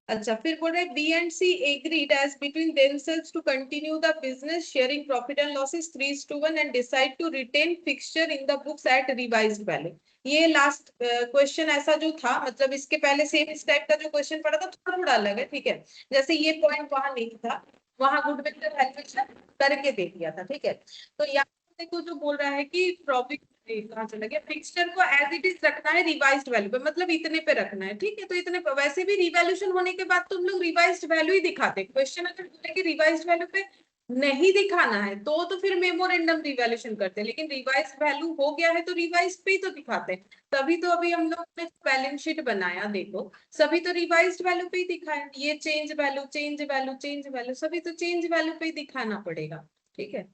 अच्छा, फिर बोल रहे B and C agreed as between themselves to continue the business sharing profit and losses 3:1 and decide to retain fixture in the books at revised value. ये लास्ट क्वेश्चन ऐसा जो था, मतलब इसके पहले सेम इस टाइप का जो क्वेश्चन पढ़ा था थोड़ा थोड़ा अलग है, ठीक है। जैसे ये पॉइंट वहां नहीं था, वहां गुडविल का वैल्यूएशन करके दे दिया था, ठीक है। तो यहाँ देखो जो बोल रहा है कि प्रॉफिट कहाँ चला गया, फिक्सचर को एज इट इज रखना है रिवाइज्ड वैल्यू पे, मतलब इतने पे रखना है, ठीक है। तो इतने पे, वैसे भी रिवैल्यूएशन होने के बाद तुम लोग रिवाइज्ड वैल्यू ही दिखाते, क्वेश्चन अगर बोले कि रिवाइज्ड वैल्यू पे नहीं दिखाना है तो फिर मेमोरेंडम रिवैल्यूएशन करते हैं, लेकिन रिवाइज्ड वैल्यू हो गया है तो रिवाइज्ड पे ही तो दिखाते हैं। तभी तो अभी हम लोग ने बैलेंस शीट बनाया, देखो सभी तो रिवाइज्ड वैल्यू पे ही दिखाया, ये change value, change value, change value, सभी तो चेंज वैल्यू पे ही दिखाना पड़ेगा, ठीक है।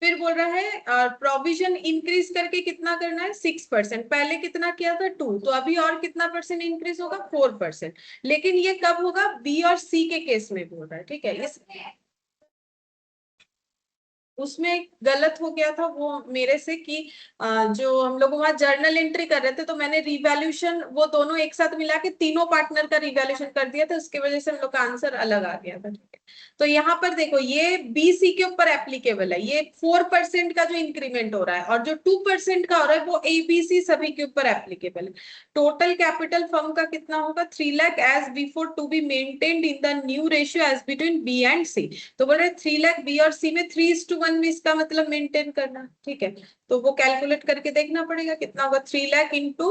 फिर बोल रहा है प्रोविजन इंक्रीज करके कितना करना है 6%, पहले कितना किया था 2, तो अभी और कितना परसेंट इंक्रीज होगा 4%, लेकिन ये कब होगा बी और सी के केस में बोल रहा है, ठीक है। इस उसमें गलत हो गया था वो मेरे से कि जो हम लोग वहां जर्नल एंट्री कर रहे थे तो मैंने रिवैल्यूएशन वो दोनों एक साथ मिला के तीनों पार्टनर का रिवैल्यूएशन कर दिया था, उसकी वजह से हम लोग का आंसर अलग आ गया था, ठीक है। तो यहाँ पर देखो ये बीसी के ऊपर एप्लीकेबल है, ये 4% का जो इंक्रीमेंट हो रहा है और जो 2% का हो रहा है वो एबीसी सभी के ऊपर एप्लीकेबल है। टोटल कैपिटल फर्म का कितना होगा 3 lakh as before to be maintained in the new ratio as between B and C, तो बोल रहे 3 लाख बी और सी में 3:1 में इसका मतलब मेंटेन करना, ठीक है। तो वो कैलकुलेट करके देखना पड़ेगा कितना होगा 3 लाख इंटू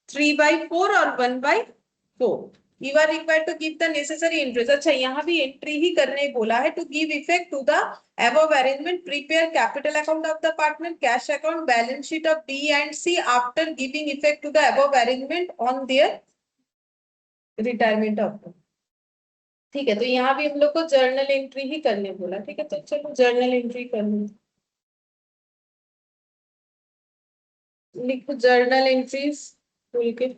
3/4 और 1/4, you are required to give the necessary entries. अच्छा, यहाँ भी एंट्री ही करने बोला है, to give effect to the above arrangement prepare capital account of the partner, cash account, balance sheet of B and C after giving effect to the above arrangement on their retirement of, ठीक है। तो यहाँ भी हम लोग को journal entry ही करने बोला, ठीक है, तो चलो जर्नल एंट्री कर लो। लिखो जर्नल एंट्रीज खोल के।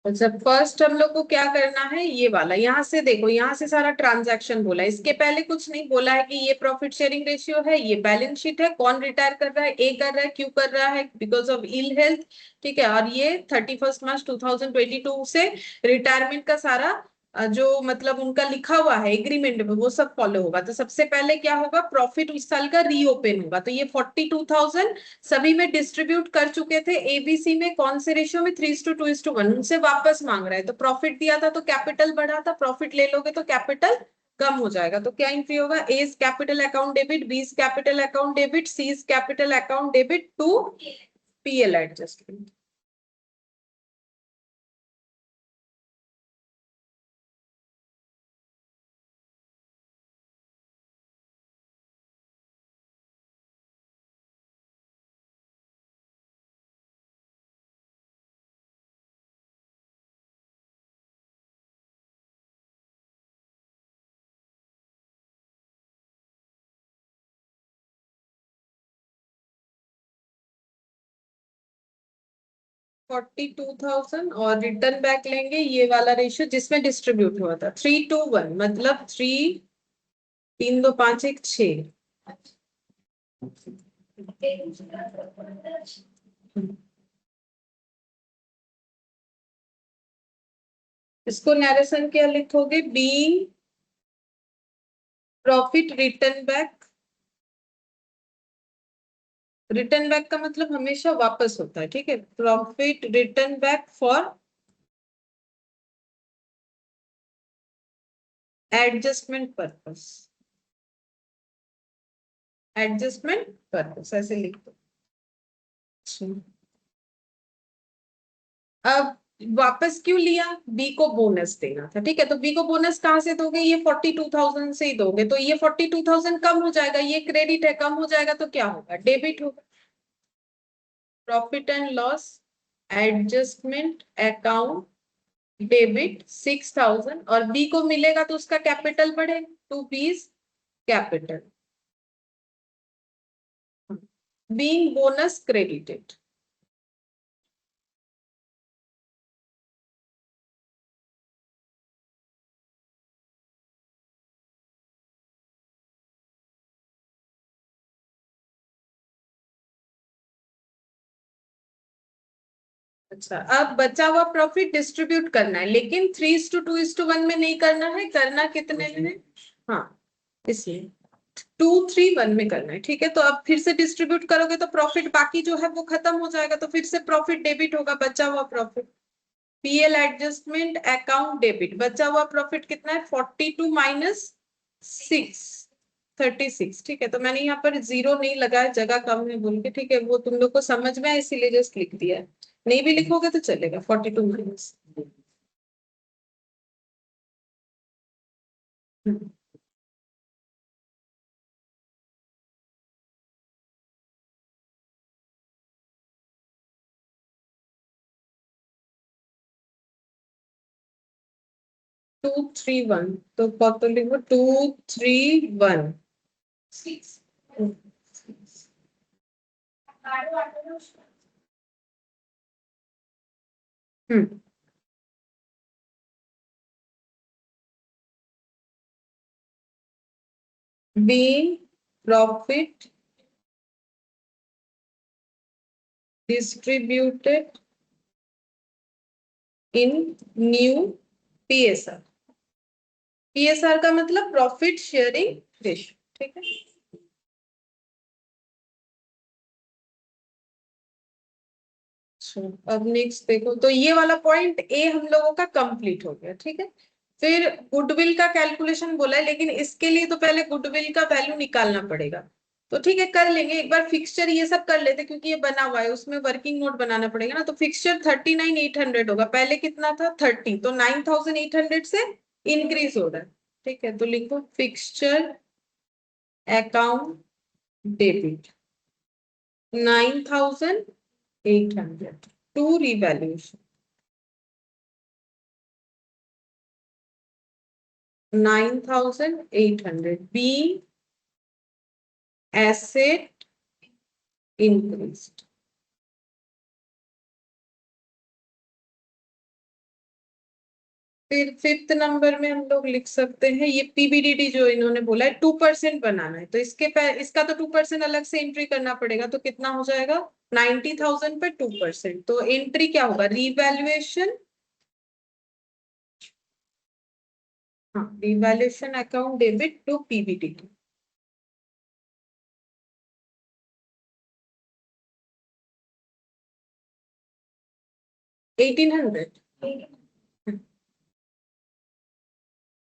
अच्छा, फर्स्ट हम लोग को क्या करना है, ये वाला यहाँ से देखो, यहाँ से सारा ट्रांजैक्शन बोला है, इसके पहले कुछ नहीं बोला है कि ये प्रॉफिट शेयरिंग रेशियो है, ये बैलेंस शीट है, कौन रिटायर कर रहा है, ए कर रहा है, क्यों कर रहा है, बिकॉज ऑफ इल हेल्थ। ठीक है, और ये 31 मार्च 2022 से रिटायरमेंट का सारा जो मतलब उनका लिखा हुआ है एग्रीमेंट में वो सब फॉलो होगा। तो सबसे पहले क्या होगा, प्रॉफिट उस साल का रीओपन होगा। तो ये 42,000 सभी में डिस्ट्रीब्यूट कर चुके थे, एबीसी में कौन से रेशियो में, 3:2:1, उनसे वापस मांग रहा है। तो प्रॉफिट दिया था तो कैपिटल बढ़ा था, प्रॉफिट ले लोगे तो कैपिटल कम हो जाएगा। तो क्या एंट्री होगा, A capital account debit, B capital account debit, C capital account debit to PL adjustment. $42,000 और रिटर्न बैक लेंगे ये वाला रेशियो जिसमें डिस्ट्रीब्यूट हुआ था 3:1, मतलब 3, 3 2 5 1 6। इसको नरेशन क्या लिखोगे, B profit return back. Return back का मतलब हमेशा वापस होता है, ठीक है, profit return back for adjustment purpose, adjustment purpose ऐसे लिख दो। अब वापस क्यों लिया, बी को बोनस देना था, ठीक है, तो बी को बोनस कहां से दोगे, ये 42,000 से ही दोगे। तो ये 42,000 कम हो जाएगा, ये क्रेडिट है, कम हो जाएगा तो क्या होगा, डेबिट होगा। Profit and loss adjustment account debit 6,000, और बी को मिलेगा तो उसका कैपिटल बढ़ेगा, टू बीज कैपिटल बीइंग बोनस क्रेडिटेड। अच्छा, अब बचा हुआ प्रॉफिट डिस्ट्रीब्यूट करना है, लेकिन 3:2:1 में नहीं करना है, करना कितने में है, हाँ इसलिए 2:3:1 में करना है, ठीक है। तो अब फिर से डिस्ट्रीब्यूट करोगे तो प्रॉफिट बाकी जो है वो खत्म हो जाएगा, तो फिर से प्रॉफिट डेबिट होगा, बचा हुआ profit PL adjustment account debit, बचा हुआ प्रॉफिट कितना है, 42 माइनस 6, 36, ठीक है। तो मैंने यहाँ पर जीरो नहीं लगाया, जगह कम है बोल के, ठीक है, वो तुम लोग को समझ में आए इसीलिए जस्ट लिख दिया है, नहीं भी लिखोगे तो चलेगा, 42 माइनस। 2:3:1, तो कॉपी लिखो 2:3:1। हम्म, being profit distributed in new PSR। PSR का मतलब प्रॉफिट शेयरिंग रेशियो, ठीक है। अब नेक्स्ट देखो, तो ये वाला पॉइंट ए हम लोगों का कंप्लीट हो गया, ठीक है। फिर गुडविल का कैलकुलेशन बोला है, लेकिन इसके लिए तो पहले गुडविल का वैल्यू निकालना पड़ेगा। तो ठीक है, कर लेंगे एक बार, फिक्सचर ये सब कर लेते क्योंकि ये बना हुआ है, उसमें वर्किंग नोट बनाना पड़ेगा ना। तो फिक्सचर 39,800 होगा, पहले कितना था 30, तो 9,800 से इंक्रीज हो रहा है, ठीक है। तो लिखो fixture account debit 9,800 to revaluation. 9,800. B, asset increased. फिर फिफ्थ नंबर में हम लोग लिख सकते हैं, ये पीबीडीटी जो इन्होंने बोला है 2% बनाना है, तो इसका तो 2% अलग से एंट्री करना पड़ेगा, तो कितना हो जाएगा 90,000 पे 2%, तो एंट्री क्या होगा, रिवैल्यूएशन, हाँ revaluation account debit to PBDT. $1,800.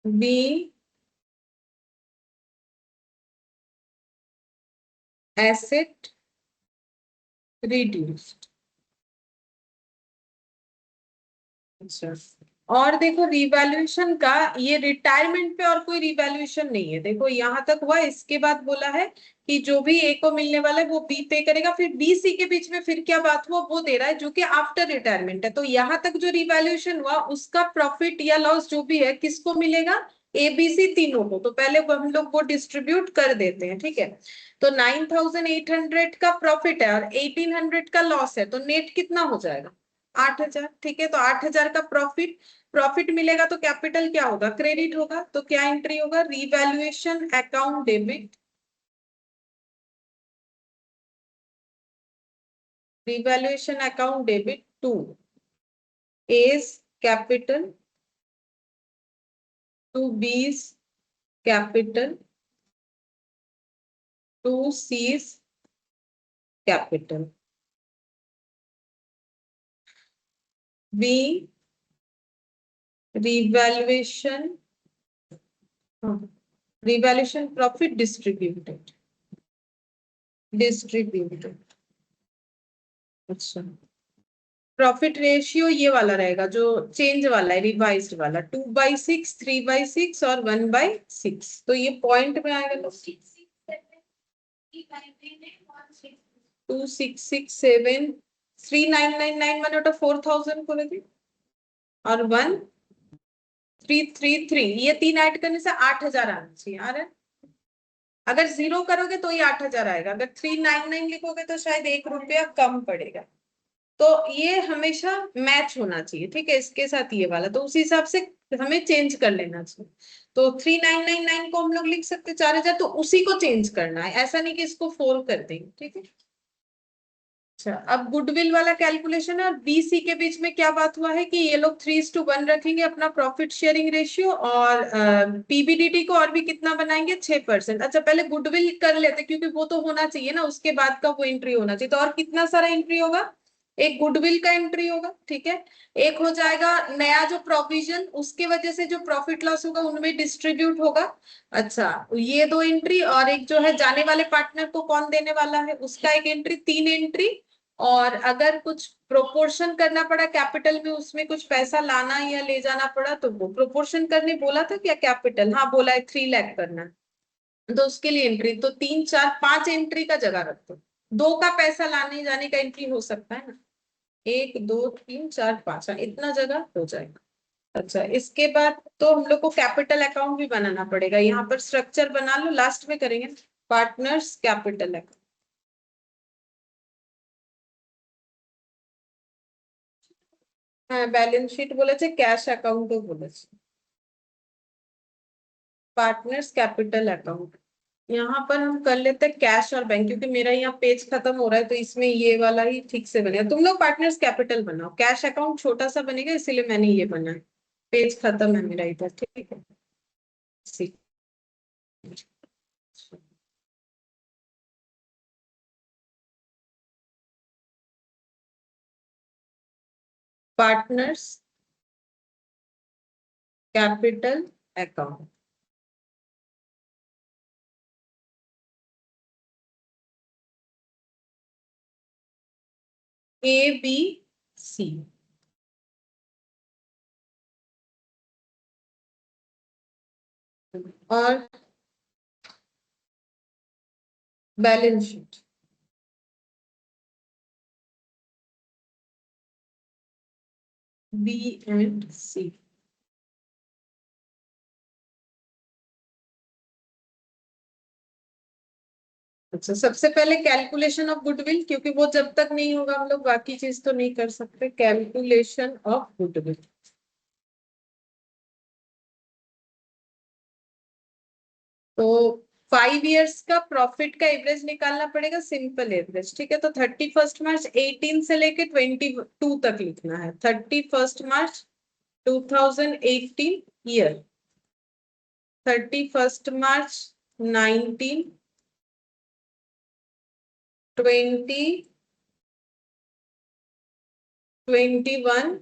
B, asset reduced. अच्छा, और देखो रिवैल्यूएशन का, ये रिटायरमेंट पे और कोई रिवैल्यूएशन नहीं है, देखो यहाँ तक हुआ, इसके बाद बोला है कि जो भी ए को मिलने वाला है वो बी पे करेगा, फिर बी सी के बीच में फिर क्या बात हुआ वो दे रहा है जो कि आफ्टर रिटायरमेंट है, तो यहाँ तक जो रिवैल्यूएशन हुआ उसका प्रॉफिट या लॉस जो भी है किसको मिलेगा, ए बी सी तीनों को, तो पहले हम लोग वो डिस्ट्रीब्यूट कर देते हैं, ठीक है। तो 9,800 का प्रॉफिट है और 1,800 का लॉस है, तो नेट कितना हो जाएगा 8,000, ठीक है। तो 8,000 का प्रॉफिट प्रॉफिट मिलेगा, तो कैपिटल क्या होगा, क्रेडिट होगा, तो क्या एंट्री होगा, revaluation account debit, revaluation account debit to A's capital to b's capital to c's capital. b, revaluation, revaluation profit distributed. अच्छा, प्रॉफिट रेशियो ये वाला रहेगा जो चेंज वाला है, रिवाइज्ड वाला, 2/6, 3/6 और 1/6, तो ये पॉइंट में आएगा, तो 2,667,3,999 1/4,000 को लगे, और 1,333, ये तीन ऐड करने से 8,000 आना चाहिए, आ रहा है। अगर 0 करोगे तो ये 8,000 आएगा, अगर 399 लिखोगे तो शायद ₹1 कम पड़ेगा, तो ये हमेशा मैच होना चाहिए, ठीक है, इसके साथ ये वाला, तो उसी हिसाब से हमें चेंज कर लेना चाहिए, तो 3,999 को हम लोग लिख सकते 4,000, तो उसी को चेंज करना है, ऐसा नहीं कि इसको 4 कर देंगे, ठीक है। अच्छा, अब गुडविल वाला कैलकुलेशन है, और बीसी के बीच में क्या बात हुआ है कि ये लोग 3:1 रखेंगे अपना प्रॉफिट शेयरिंग रेशियो, और पीबीडीटी को और भी कितना बनाएंगे 6%। अच्छा, पहले गुडविल कर लेते क्योंकि वो तो होना चाहिए ना, उसके बाद का वो एंट्री होना चाहिए, तो और कितना सारा एंट्री होगा, एक गुडविल का एंट्री होगा, ठीक है, एक हो जाएगा नया जो प्रोविजन, उसके वजह से जो प्रॉफिट लॉस होगा उनमें डिस्ट्रीब्यूट होगा। अच्छा, ये दो एंट्री, और एक जो है जाने वाले पार्टनर को कौन देने वाला है उसका एक एंट्री, तीन एंट्री, और अगर कुछ प्रोपोर्शन करना पड़ा कैपिटल में, उसमें कुछ पैसा लाना या ले जाना पड़ा, तो वो प्रोपोर्शन करने बोला था क्या, कैपिटल, हाँ बोला है 3 लाख करना, तो उसके लिए एंट्री, तो 3, 4, 5 एंट्री का जगह रख दो, दो का पैसा लाने जाने का एंट्री हो सकता है ना, 1, 2, 3, 4, 5, इतना जगह हो जाएगा। अच्छा, इसके बाद तो हम लोग को कैपिटल अकाउंट भी बनाना पड़ेगा, यहाँ पर स्ट्रक्चर बना लो, लास्ट में करेंगे, पार्टनर्स कैपिटल अकाउंट, हाँ बैलेंस शीट बोले थे, कैश अकाउंट बोले थे, पार्टनर्स कैपिटल अकाउंट, यहाँ पर हम कर लेते हैं कैश और बैंक, क्योंकि मेरा यहाँ पेज खत्म हो रहा है, तो इसमें ये वाला ही ठीक से बनेगा, तुम लोग पार्टनर्स कैपिटल बनाओ, कैश अकाउंट छोटा सा बनेगा इसीलिए मैंने ये बनाया, पेज खत्म है मेरा इधर, ठीक है। पार्टनर्स कैपिटल अकाउंट, ABC, और balance sheet B and C। अच्छा, सबसे पहले कैलकुलेशन ऑफ गुडविल, क्योंकि वो जब तक नहीं होगा हम लोग बाकी चीज तो नहीं कर सकते। कैलकुलेशन ऑफ गुडविल, तो 5 इयर्स का प्रॉफिट का एवरेज निकालना पड़ेगा, सिंपल एवरेज। ठीक है, तो 31 मार्च 18 से लेके 22 तक लिखना है। 31 मार्च 2018 ईयर, 31 मार्च 19, 20, 21,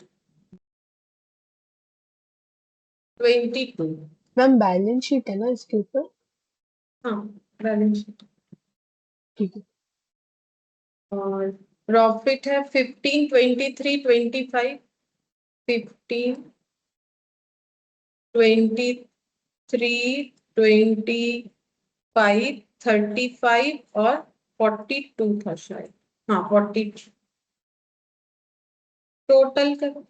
22। मैम बैलेंस शीट है ना इसके ऊपर? हाँ, बैलेंस शीट। ठीक है। और प्रॉफिट है 15, 23, 25, 15, 23, 25, 35 और 42 था शायद। हाँ, 42 टोटल करो,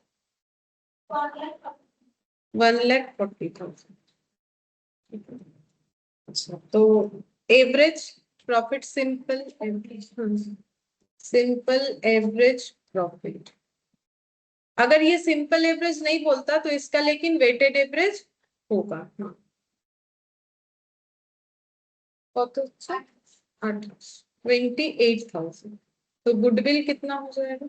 1,40,000। अच्छा, तो average profit, simple average, simple average profit. अगर ये सिंपल एवरेज नहीं बोलता तो इसका लेकिन वेटेड एवरेज होगा। हाँ, कत 28,000। तो गुडविल कितना हो जाएगा?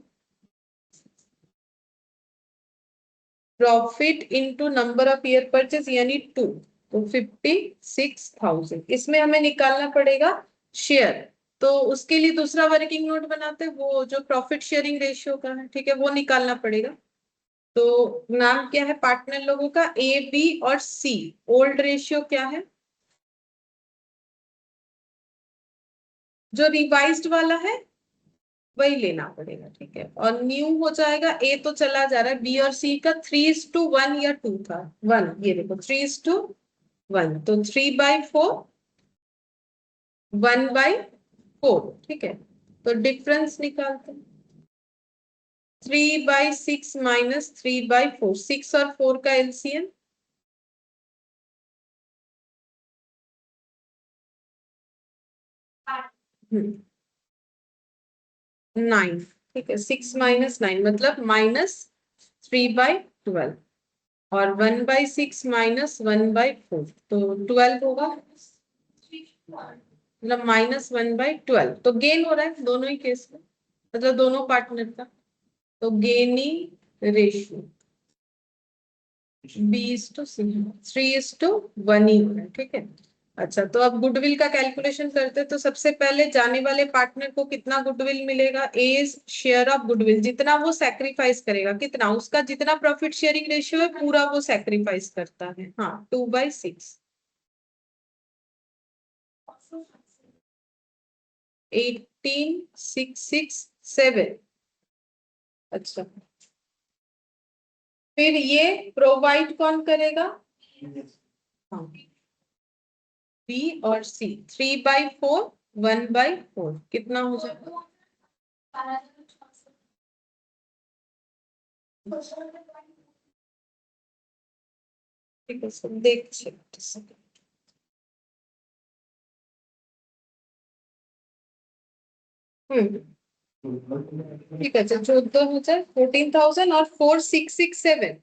Profit into number of year purchase यानी 2, तो 56,000। इसमें हमें निकालना पड़ेगा शेयर, तो उसके लिए दूसरा वर्किंग नोट बनाते हैं, वो जो प्रॉफिट शेयरिंग रेशियो का है। ठीक है, वो निकालना पड़ेगा। तो नाम क्या है पार्टनर लोगों का? ए, बी और सी। ओल्ड रेशियो क्या है? जो रिवाइज्ड वाला है वही लेना पड़ेगा। ठीक है, और न्यू हो जाएगा, ए तो चला जा रहा है, बी और सी का 3:1 या 2 था, 1। ये देखो 3:1, तो 3/4, 1/4। ठीक है, तो डिफरेंस निकालते हैं। 3/6 माइनस 3/4, 6 और 4 का एलसीएम 9। ठीक है, 6 माइनस 9 मतलब -3/12, और 1/6 माइनस 1/4 तो 12 होगा, मतलब -1/12। तो गेन हो रहा है दोनों ही केस में, मतलब दोनों पार्टनर का। तो गेनी रेशियो B/C 3:1 ही हो रहा है। ठीक है, अच्छा, तो अब गुडविल का कैलकुलेशन करते हैं। तो सबसे पहले जाने वाले पार्टनर को कितना गुडविल मिलेगा? एज शेयर ऑफ गुडविल, जितना वो सैक्रिफाइस करेगा, कितना उसका जितना प्रॉफिट शेयरिंग रेशियो है पूरा वो सैक्रिफाइस करता है। हाँ, 2/6, 18,667। अच्छा, फिर ये प्रोवाइड कौन करेगा? हाँ, बी और सी। 3/4, 1/4 कितना हो जाएगा? ठीक है सर, देख सकते। ठीक है, 14,000, 14,000 और 4,667।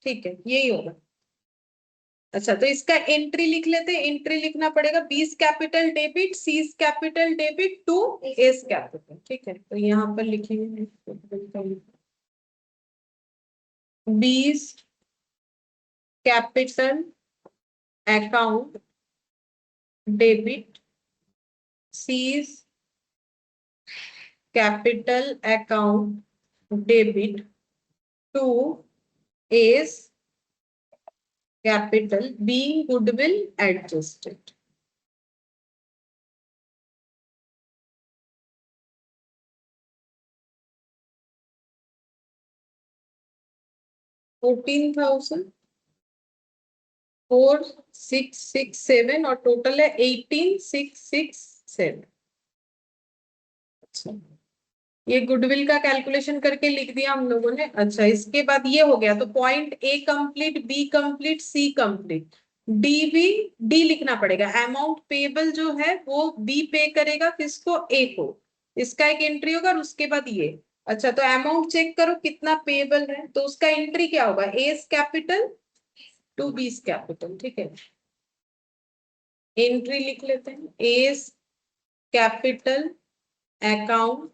ठीक है, यही होगा। अच्छा, तो इसका एंट्री लिख लेते हैं। एंट्री लिखना पड़ेगा, B's capital debit, C's capital debit to A's capital. ठीक है, तो यहाँ पर लिखेंगे B's capital account debit, C's capital account debit to A's capital being goodwill adjusted. $14,467 और टोटल है 18,667। अच्छा, ये गुडविल का कैलकुलेशन करके लिख दिया हम लोगों ने। अच्छा, इसके बाद ये हो गया, तो point A complete, B complete, C complete. DB D लिखना पड़ेगा, अमाउंट पेबल जो है वो बी पे करेगा किसको, ए को, इसका एक एंट्री होगा और उसके बाद ये। अच्छा तो अमाउंट चेक करो कितना पेबल है, तो उसका एंट्री क्या होगा, A's capital to B's capital, ठीक है। एंट्री लिख लेते हैं, A's capital account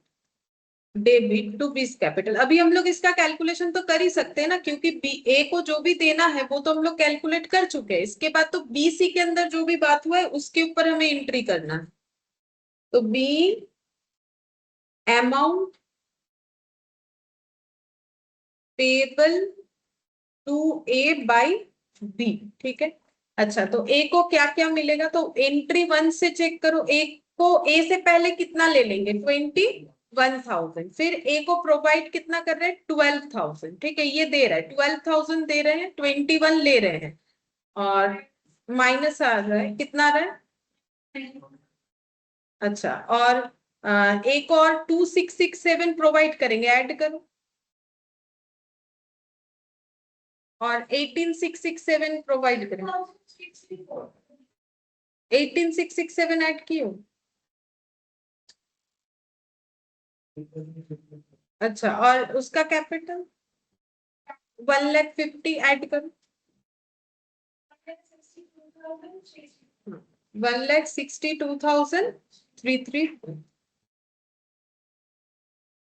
debit to B's capital. अभी हम लोग इसका कैलकुलेशन तो कर ही सकते हैं ना, क्योंकि बी ए को जो भी देना है वो तो हम लोग कैलकुलेट कर चुके हैं। इसके बाद तो बी सी के अंदर जो भी बात हुआ है उसके ऊपर हमें एंट्री करना है। तो B amount payable to A by B, ठीक है। अच्छा तो ए को क्या क्या मिलेगा, तो एंट्री वन से चेक करो, ए को, ए से पहले कितना ले लेंगे, 21,000, फिर ए को प्रोवाइड कितना कर रहे हैं, 12,000, ठीक है, ये दे रहा है 12,000 दे रहे हैं, 21 ले रहे हैं, और माइनस आ रहा है, कितना आ रहा है। अच्छा और एक और 2667 प्रोवाइड करेंगे, ऐड करो, और 18,667 प्रोवाइड करेंगे, 18,667 ऐड किए हो। अच्छा और उसका कैपिटल 1,50,000 ऐड करो, 1,62,334,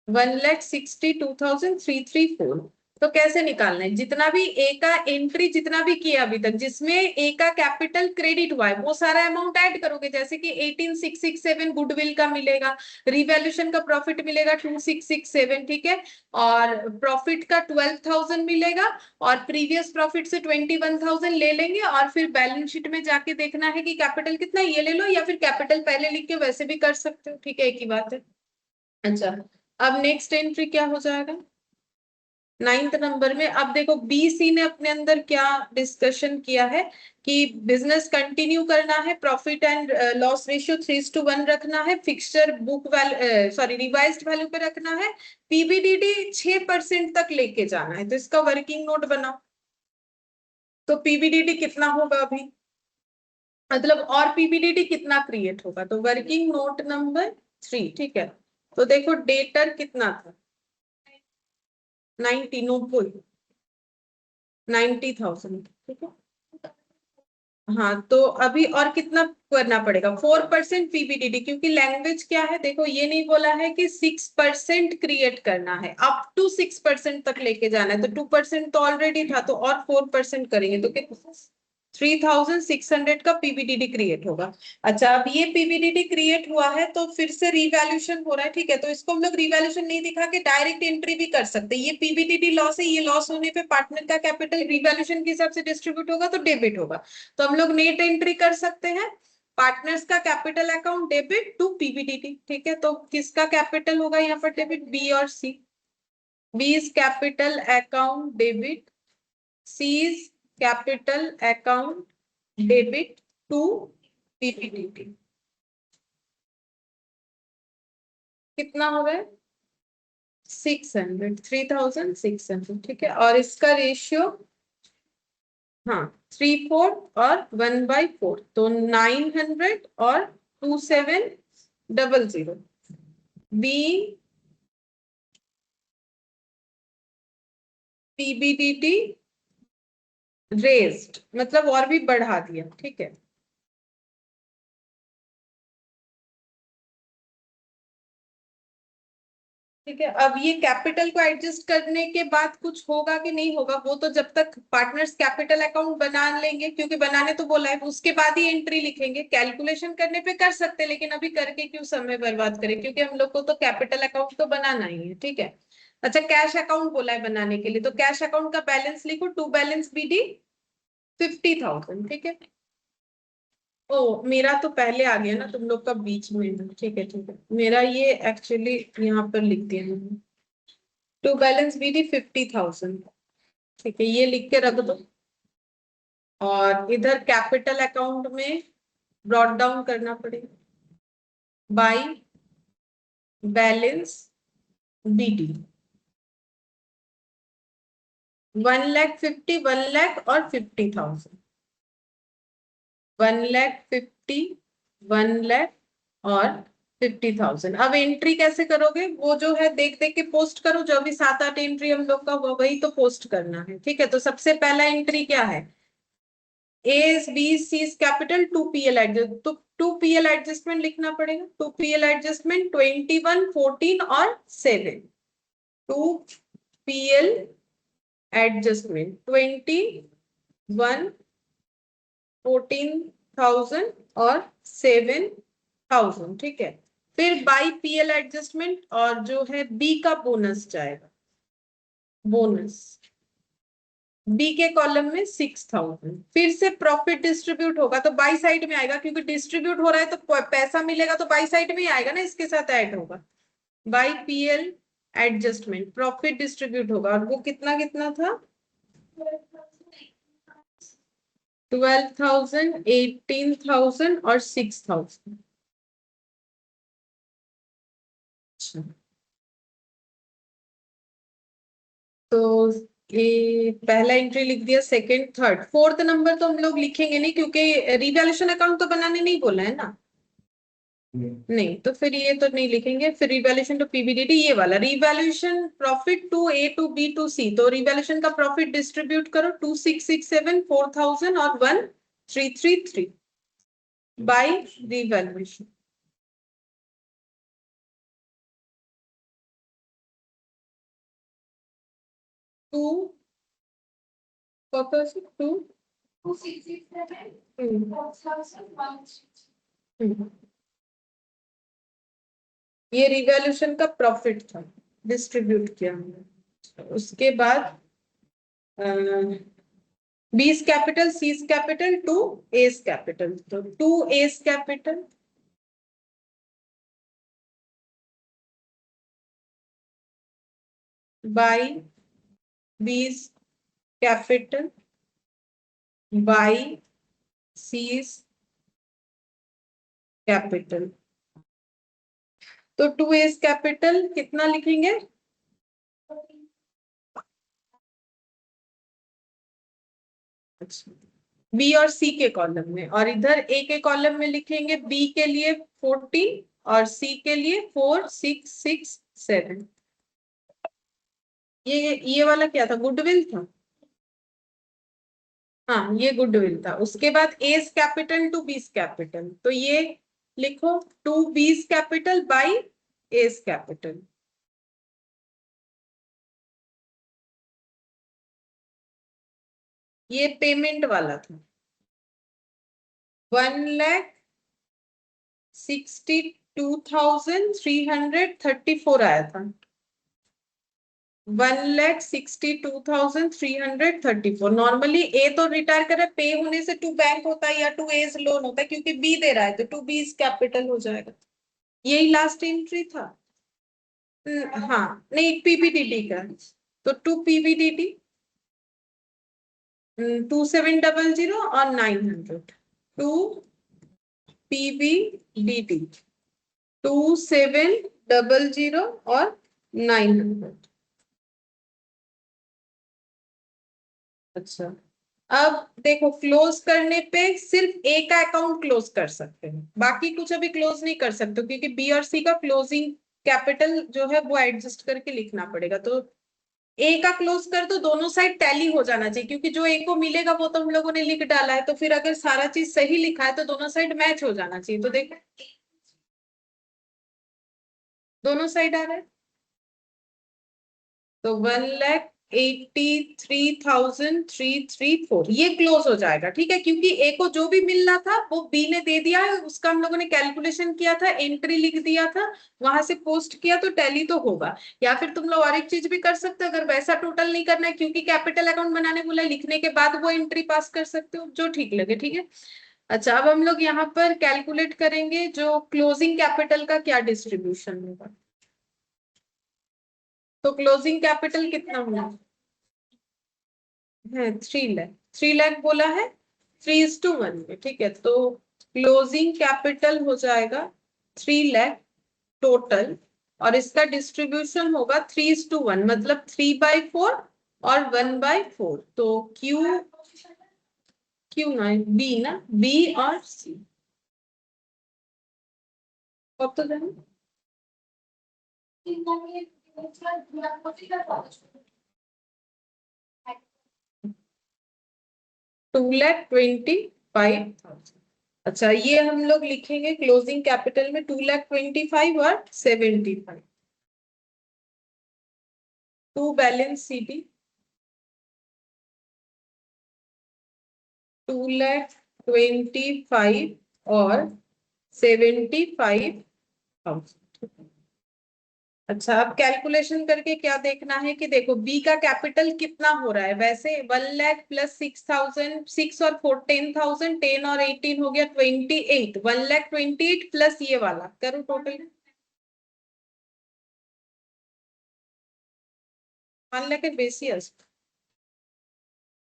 1,62,334। तो कैसे निकालना है, जितना भी ए का एंट्री जितना भी किया अभी तक, जिसमें ए का कैपिटल क्रेडिट हुआ है वो सारा अमाउंट ऐड करोगे, जैसे कि 18,667 गुडविल का मिलेगा, रिवैल्यूएशन का प्रॉफिट मिलेगा 2,667, ठीक है, और प्रॉफिट का 12,000 मिलेगा, और प्रीवियस प्रॉफिट से 21,000 ले लेंगे, और फिर बैलेंस शीट में जाके देखना है कि कैपिटल कितना, ये ले लो, या फिर कैपिटल पहले लिख के वैसे भी कर सकते हो, ठीक है, एक ही बात है। अच्छा अब नेक्स्ट एंट्री क्या हो जाएगा, 9th नंबर में। अब देखो बीसी ने अपने अंदर क्या डिस्कशन किया है कि बिजनेस कंटिन्यू करना है, प्रॉफिट एंड लॉस रेशियो 3:1 रखना है, fixture book value sorry revised value पे रखना है, पीबीडीडी 6% तक लेके जाना है, तो इसका वर्किंग नोट बनाओ। तो पीबीडीडी कितना होगा अभी, मतलब और पीबीडीडी कितना क्रिएट होगा, तो वर्किंग नोट नंबर 3, ठीक है। तो देखो डेटर कितना था, 90 90,000, ठीक है। हाँ तो अभी और कितना करना पड़ेगा, 4% पीबीडीडी, क्योंकि लैंग्वेज क्या है, देखो ये नहीं बोला है कि 6% क्रिएट करना है, अप टू 6% तक लेके जाना है, तो 2% तो ऑलरेडी था, तो और 4% करेंगे तो कितना, 3,600 का पीबीडीडी क्रिएट होगा। अच्छा अब ये पीबीडीडी क्रिएट हुआ है तो फिर से रिवैल्यूएशन हो रहा है, ठीक है, तो इसको हम लोग रिवैल्यूएशन नहीं दिखा के डायरेक्ट एंट्री भी कर सकते हैं। ये पीबीडीडी लॉस है, ये लॉस होने पे पार्टनर का कैपिटल रिवैल्यूएशन के हिसाब से डिस्ट्रीब्यूट होगा तो डेबिट होगा, तो हम लोग नेट एंट्री कर सकते हैं, पार्टनर्स का capital account debit to PBDT, ठीक है। तो किसका कैपिटल होगा यहाँ पर डेबिट, बी और C, B is capital account debit, C is capital account debit to PBDT, कितना हो गया, 600, 3,600, ठीक है, और इसका रेशियो, हाँ 3/4 और 1/4, तो 900 और 2,700, बी पीबीडीटी रेज्ड, मतलब और भी बढ़ा दिया, ठीक है। ठीक है अब ये कैपिटल को एडजस्ट करने के बाद कुछ होगा कि नहीं होगा, वो तो जब तक पार्टनर्स कैपिटल अकाउंट बना लेंगे, क्योंकि बनाने तो बोला है, उसके बाद ही एंट्री लिखेंगे, कैलकुलेशन करने पे कर सकते हैं, लेकिन अभी करके क्यों समय बर्बाद करें, क्योंकि हम लोग को तो कैपिटल अकाउंट तो बनाना ही है, ठीक है। अच्छा कैश अकाउंट बोला है बनाने के लिए, तो कैश अकाउंट का बैलेंस लिखो, टू बैलेंस बीडी 50,000, ठीक है। ओ मेरा तो पहले आ गया ना, तुम लोग का बीच में है, ठीक है ठीक है, मेरा ये एक्चुअली यहाँ पर लिख दिया मैंने, टू बैलेंस बीडी 50,000, ठीक है, ये लिख के रख दो, और इधर कैपिटल अकाउंट में ब्रॉट डाउन करना पड़ेगा, बाई बैलेंस बीडी 1,50,000, 1,00,000 और 50,000, 1,50,000, 1,00,000 और 50,000। अब एंट्री कैसे करोगे? वो जो है देख देख के पोस्ट करो, जो अभी 7-8 एंट्री हम लोग का हुआ वही तो पोस्ट करना है। ठीक है, तो सबसे पहला एंट्री क्या है? A B C capital 2PL adjust, तो 2PL एडजस्टमेंट लिखना पड़ेगा। 2PL एडजस्टमेंट 21, 14 और 7। 2PL एडजस्टमेंट 21, 14,000 और 7,000। ठीक है, फिर बाई PL एडजस्टमेंट और जो है बी का बोनस जाएगा। बोनस बी के कॉलम में 6,000। फिर से प्रॉफिट डिस्ट्रीब्यूट होगा तो बाई साइड में आएगा, क्योंकि डिस्ट्रीब्यूट हो रहा है तो पैसा मिलेगा तो बाई साइड में ही आएगा ना, इसके साथ ऐड होगा। By PL adjustment profit distribute होगा, और वो कितना कितना था? 12,000, 18,000 और 6,000। अच्छा, तो ये पहला एंट्री लिख दिया, सेकंड, थर्ड, फोर्थ नंबर तो हम लोग लिखेंगे नहीं, क्योंकि रिवैल्यूएशन अकाउंट तो बनाने नहीं बोला है ना। नहीं, तो फिर ये तो नहीं लिखेंगे। फिर रिवैल्यूएशन टू PBDT, ये वाला revaluation profit to A to B to C, तो रिवैल्यूएशन का प्रॉफिट डिस्ट्रीब्यूट करो 2,667, 4,000 और 1,333 बाय रिवैल्यूएशन। टू टू 2,667, ये रिवैल्यूएशन का प्रॉफिट था, डिस्ट्रीब्यूट किया हमने। उसके बाद B's capital, C's capital to A's capital, तो to A's capital by B's capital by C's capital. तो टू एस कैपिटल कितना लिखेंगे? अच्छा, बी और सी के कॉलम में, और इधर ए के कॉलम में लिखेंगे बी के लिए 40 और सी के लिए 4,667। ये वाला क्या था? गुडविल था। हाँ, ये गुडविल था। उसके बाद A's capital to B's capital, तो ये लिखो to B's capital by A's capital. ये पेमेंट वाला था, 1,62,334 आया था। 1,62,334। नॉर्मली ए तो रिटायर करे, पे होने से टू बैंक होता है या टू एज लोन होता है, क्योंकि बी दे रहा है तो टू बी कैपिटल हो जाएगा। यही लास्ट एंट्री था। हाँ, नहीं, PBDT का, तो टू PBDT 2,700 और 900। टू PBDT 2,700 और 900। अच्छा, अब देखो, क्लोज करने पे सिर्फ ए का अकाउंट क्लोज कर सकते हैं, बाकी कुछ अभी क्लोज नहीं कर सकते, क्योंकि बी और सी का क्लोजिंग कैपिटल जो है वो एडजस्ट करके लिखना पड़ेगा। तो ए का क्लोज कर तो दोनों साइड टैली हो जाना चाहिए, क्योंकि जो ए को मिलेगा वो तो हम लोगों ने लिख डाला है, तो फिर अगर सारा चीज सही लिखा है तो दोनों साइड मैच हो जाना चाहिए। तो देखो, दोनों साइड आ रहा है, तो 1,83,334 ये क्लोज हो जाएगा। ठीक है, क्योंकि ए को जो भी मिलना था वो बी ने दे दिया है, उसका हम लोगों ने कैलकुलेशन किया था, एंट्री लिख दिया था, वहां से पोस्ट किया, तो टैली तो होगा। या फिर तुम लोग और एक चीज भी कर सकते हो, अगर वैसा टोटल नहीं करना है, क्योंकि कैपिटल अकाउंट बनाने बोला, लिखने के बाद वो एंट्री पास कर सकते हो, जो ठीक लगे। ठीक है, अच्छा, अब हम लोग यहाँ पर कैलकुलेट करेंगे जो क्लोजिंग कैपिटल का क्या डिस्ट्रीब्यूशन होगा। तो क्लोजिंग कैपिटल कितना होना है? 3 लाख, 3 लाख बोला है, 3:1 में। ठीक है, तो क्लोजिंग कैपिटल हो जाएगा 3 लाख टोटल, और इसका डिस्ट्रीब्यूशन होगा 3:1, मतलब 3/4 और 1/4। तो क्यों ना बी ना, बी और सी कब तो जाना 2,25,000। अच्छा ये हम लोग लिखेंगे क्लोजिंग कैपिटल में 2,25,000 और 75। टू बैलेंस सीटी 2,25,000 और 75,000। अच्छा अब कैलकुलेशन करके क्या देखना है कि देखो बी का कैपिटल कितना हो रहा है, वैसे 1,00,000 प्लस 6,000, 6 और 4 10,000, 10 और 18 हो गया 28, 1,28,000 प्लस ये वाला करो टोटल 1,00,000 बेसी है।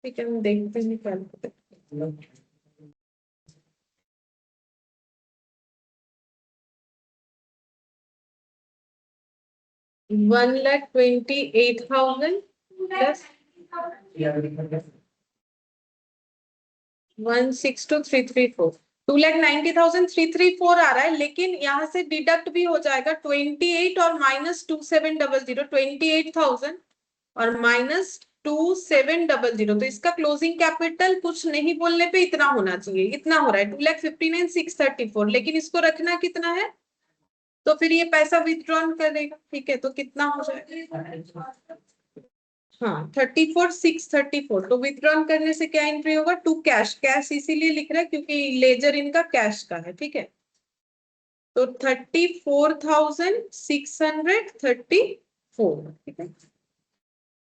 ठीक है हम देखते हैं कैलकुलेट 1,28,000 प्लस 162,334, 2,90,334 आ रहा है, लेकिन यहाँ से डिडक्ट भी हो जाएगा 28 और माइनस 2700, 28,000 और माइनस 2700, तो इसका क्लोजिंग कैपिटल कुछ नहीं बोलने पे इतना होना चाहिए। इतना हो रहा है 2,59,634, लेकिन इसको रखना कितना है, तो फिर ये पैसा विथड्रॉन करेगा। ठीक है तो कितना हो जाएगा, हाँ 34,634, तो विथड्रॉन करने से क्या एंट्री होगा, टू कैश, कैश इसीलिए लिख रहा है क्योंकि लेजर इनका कैश का है। ठीक है तो 34,634, ठीक है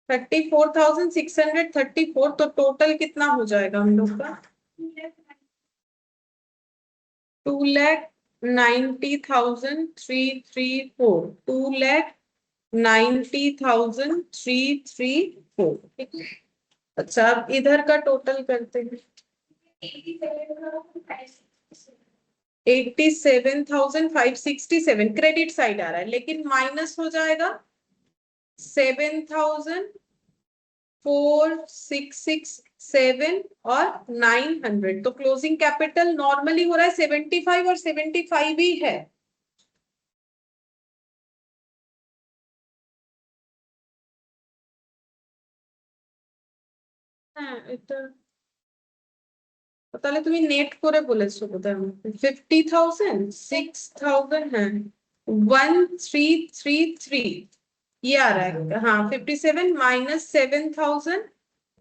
34,634, तो टोटल कितना हो जाएगा हम लोग का 2,90,334, 2,90,334, ठीक है। अच्छा अब इधर का टोटल करते हैं 87,567 क्रेडिट साइड आ रहा है, लेकिन माइनस हो जाएगा 7,4,667 और 900, तो क्लोजिंग कैपिटल नॉर्मली हो रहा है 75 और 75 ही है। হ্যাঁ এটা তাহলে তুমি নেট করে বলেছো বোধহয় আমাকে 50,000 6,000, হ্যাঁ 1,333 ये आ रहा है। हाँ 57 माइनस 7,000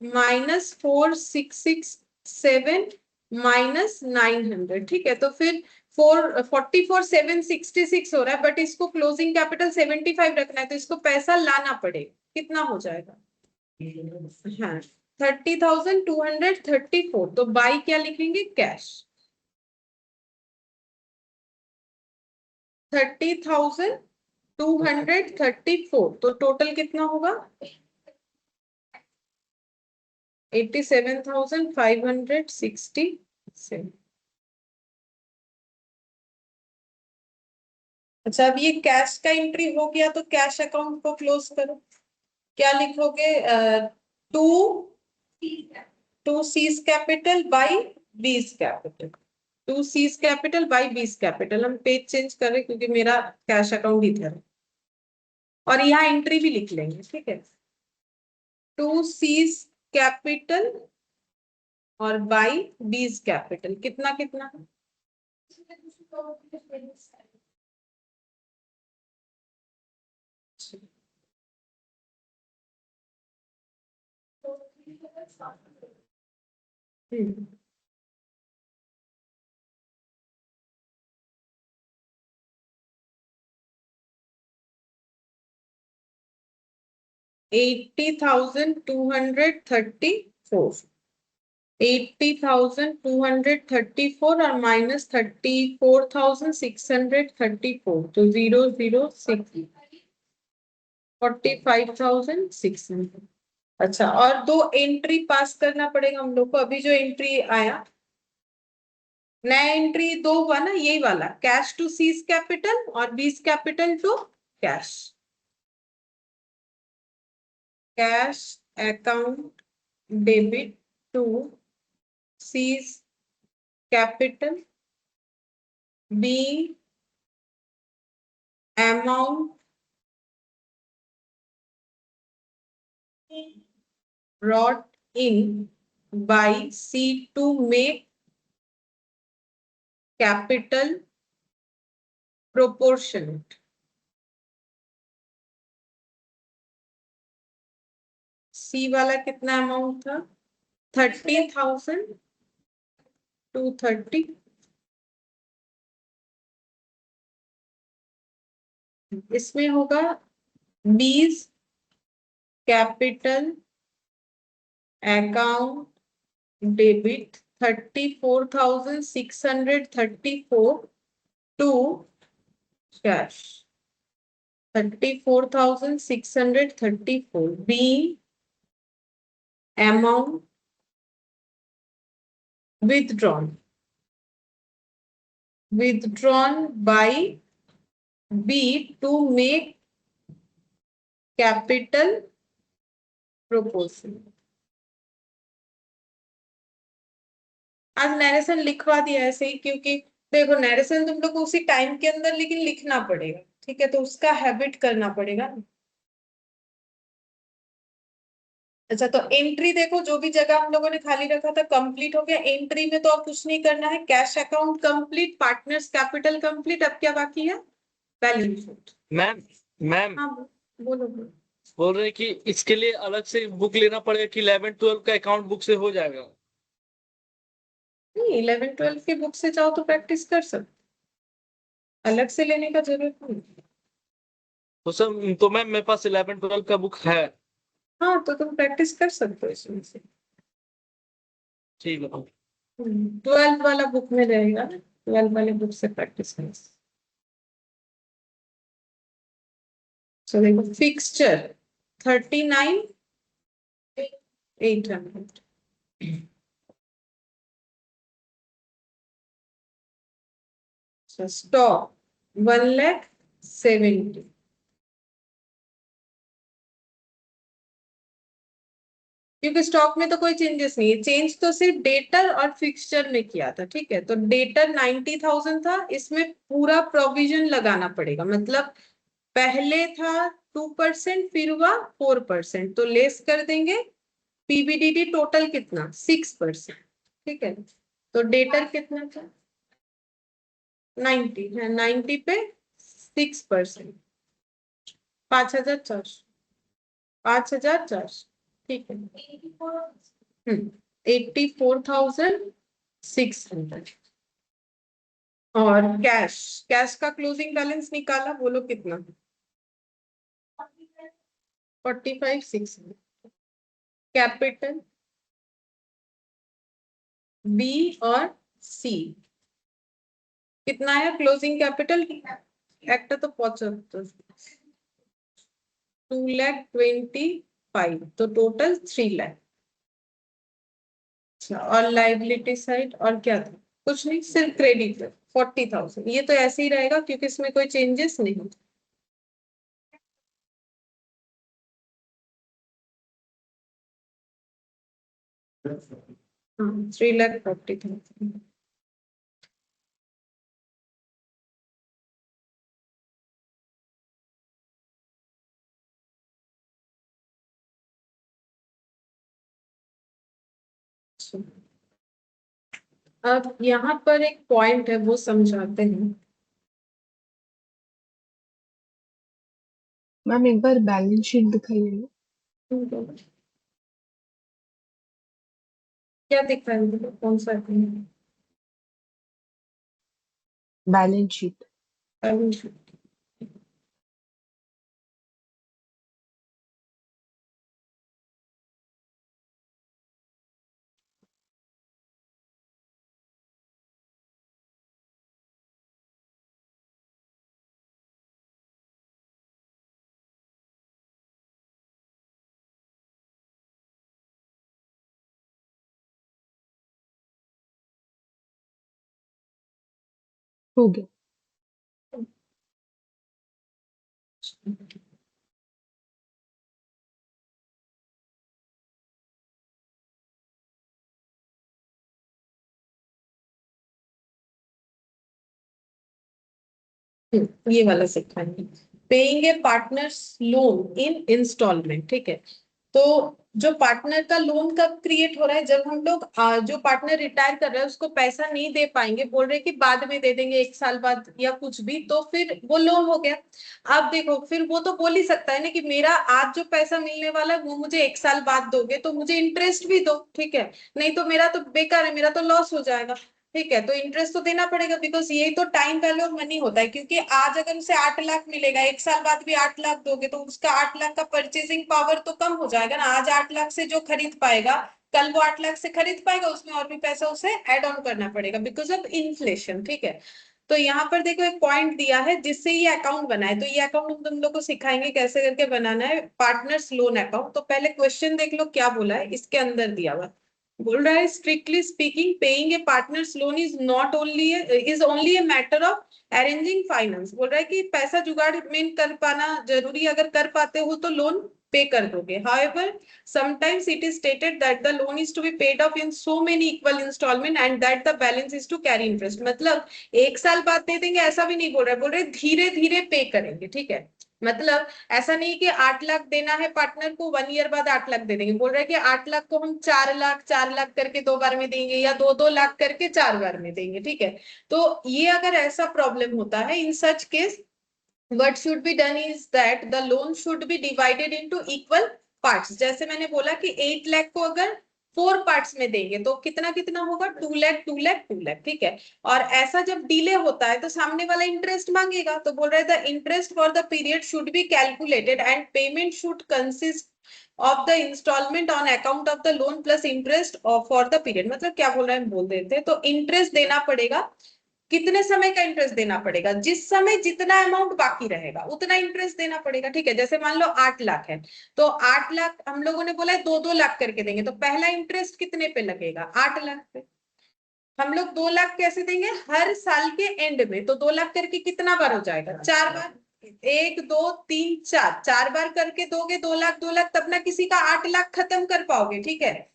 माइनस 4,667 माइनस 900, ठीक है तो फिर 44,766 हो रहा है, बट इसको क्लोजिंग कैपिटल 75 रखना है, तो इसको पैसा लाना पड़ेगा। कितना हो जाएगा, हाँ 30,234, तो बाई क्या लिखेंगे, कैश 30,234, तो टोटल कितना होगा 87,567। अच्छा अब ये कैश का एंट्री हो गया, तो कैश अकाउंट को क्लोज करो। क्या लिखोगे, to to C's capital by B's capital, to C's capital by B's capital. हम पेज चेंज कर रहे क्योंकि मेरा कैश अकाउंट इधर है, और यहाँ एंट्री भी लिख लेंगे। ठीक है टू सीज कैपिटल और बाई बीस कैपिटल, कितना कितना 80,234, 80,234 और माइनस 34,634, तो 006 45,600। अच्छा और दो एंट्री पास करना पड़ेगा हम लोग को। अभी जो एंट्री आया नया एंट्री दो हुआ ना, यही वाला कैश टू सीज कैपिटल और B's capital to cash, cash account debit to C is capital, B amount brought in by C to make capital proportionate. C वाला कितना अमाउंट था? 30,230. इसमें होगा B's capital account debit 34,634 to cash 34,634. B amount withdrawn by B to make capital proportion. आज narration लिखवा दिया ऐसे ही, क्योंकि देखो नरेशन तुम लोग को उसी टाइम के अंदर लेकिन लिखना पड़ेगा, ठीक है, तो उसका हैबिट करना पड़ेगा ना। अच्छा, तो एंट्री देखो, जो भी जगह हम लोगों ने खाली रखा था कंप्लीट हो गया। एंट्री में तो अब कुछ नहीं करना है। Cash account complete, partners capital complete, अब क्या बाकी है? Balance sheet. मैम मैम हाँ बोलो बोलो। बोल रहे हैं कि इसके लिए अलग से बुक लेना पड़ेगा कि 11-12 का अकाउंट बुक से हो जाएगा? नहीं, 11-12 की बुक से जाओ तो प्रैक्टिस कर सकते, अलग से लेने का जरूरत नहीं। तो सर, तो मैम मेरे पास 11-12 का बुक है। हाँ, तो तुम प्रैक्टिस कर सकते हो इसमें से। ठीक है। 12 वाला बुक में रहेगा ना, 12 वाले बुक से प्रैक्टिस कर। सो देखो, फिक्सचर 39,800, स्टॉक 1,70,000। क्योंकि स्टॉक में तो कोई चेंजेस नहीं है, चेंज तो सिर्फ डेटर और फिक्सचर में किया था, ठीक है। तो डेटर 90,000 था, इसमें पूरा प्रोविजन लगाना पड़ेगा, मतलब पहले था 2%, फिर हुआ 4%, तो लेस कर देंगे। पीबीडीडी टोटल कितना? 6%, ठीक है। तो डेटर कितना था? 90 है, 90 पे 6%, 5,400, 5,400, ठीक है। 84,600। और कैश, कैश का क्लोजिंग बैलेंस निकाला, बोलो कितना? 45,600। कैपिटल बी और सी कितना है? क्लोजिंग कैपिटल একটা तो 75, 2,25,000, तो टोटल 3,00,000। अच्छा, और लाइबिलिटी साइड और क्या था? कुछ नहीं, सिर्फ क्रेडिट 40,000। ये तो ऐसे ही रहेगा क्योंकि इसमें कोई चेंजेस नहीं। हाँ, 3,40,000। अब यहाँ पर एक पॉइंट है, वो समझाते हैं। मैम एक बार बैलेंस शीट दिखाइए ना। क्या दिख रहा है? कौन सा है? Balance sheet. हो गया। ये वाला सिखाएंगे, paying a partners loan in instalment. ठीक है, तो जो पार्टनर का लोन कब क्रिएट हो रहा है, जब हम लोग जो पार्टनर रिटायर कर रहा है उसको पैसा नहीं दे पाएंगे, बोल रहे कि बाद में दे देंगे 1 साल बाद या कुछ भी, तो फिर वो लोन हो गया। अब देखो, फिर वो तो बोल ही सकता है ना कि मेरा आज जो पैसा मिलने वाला है वो मुझे 1 साल बाद दोगे, तो मुझे इंटरेस्ट भी दो। ठीक है, नहीं तो मेरा तो बेकार है, मेरा तो लॉस हो जाएगा। ठीक है, तो इंटरेस्ट तो देना पड़ेगा, बिकॉज यही तो टाइम वैल्यू ऑफ मनी होता है। क्योंकि आज अगर उसे 8 लाख मिलेगा, 1 साल बाद भी 8 लाख दोगे, तो उसका 8 लाख का परचेसिंग पावर तो कम हो जाएगा ना। आज 8 लाख से जो खरीद पाएगा, कल वो 8 लाख से खरीद पाएगा, उसमें और भी पैसा उसे एड ऑन करना पड़ेगा बिकॉज ऑफ इन्फ्लेशन। ठीक है, तो यहाँ पर देखो एक पॉइंट दिया है जिससे ये अकाउंट बना है, तो ये अकाउंट हम तुम लोग को सिखाएंगे कैसे करके बनाना है, पार्टनर्स लोन अकाउंट। तो पहले क्वेश्चन देख लो क्या बोला है, इसके अंदर दिया हुआ बोल रहा है, strictly speaking paying a partners loan is only a matter of arranging finance. बोल रहा है कि पैसा जुगाड़ में कर पाना जरूरी, अगर कर पाते हो तो लोन पे कर दोगे। However, sometimes it is stated that the loan is to be paid off in so many equal installment and that the balance is to carry interest। मतलब 1 साल बाद दे देंगे ऐसा भी नहीं बोल रहा है, बोल रहे धीरे धीरे पे करेंगे। ठीक है, मतलब ऐसा नहीं कि 8 लाख देना है पार्टनर को, 1 ईयर बाद 8 लाख दे देंगे। बोल रहे हैं कि 8 लाख को हम 4 लाख 4 लाख करके 2 बार में देंगे, या 2-2 लाख करके 4 बार में देंगे। ठीक है, तो ये अगर ऐसा प्रॉब्लम होता है, in such case what should be done is that the loan should be divided into equal parts। जैसे मैंने बोला कि 8 लाख को अगर 4 पार्ट्स में देंगे तो कितना कितना होगा, 2 लाख 2 लाख 2 लाख। ठीक है, और ऐसा जब डिले होता है तो सामने वाला इंटरेस्ट मांगेगा, तो बोल रहे हैं the interest for the period should be calculated and payment should consist of the instalment on account of the loan plus interest for the period. मतलब क्या बोल रहे हैं, बोल देते हैं, तो इंटरेस्ट देना पड़ेगा। कितने समय का इंटरेस्ट देना पड़ेगा, जिस समय जितना अमाउंट बाकी रहेगा उतना इंटरेस्ट देना पड़ेगा। ठीक है, जैसे मान लो 8 लाख है, तो 8 लाख हम लोगों ने बोला है 2-2 लाख करके देंगे, तो पहला इंटरेस्ट कितने पे लगेगा, 8 लाख पे। हम लोग 2 लाख कैसे देंगे, हर साल के एंड में, तो 2 लाख करके कितना बार हो जाएगा, 4 बार। 1 2 3 4, 4 बार करके दोगे 2 लाख 2 लाख, तब ना किसी का 8 लाख खत्म कर पाओगे। ठीक है,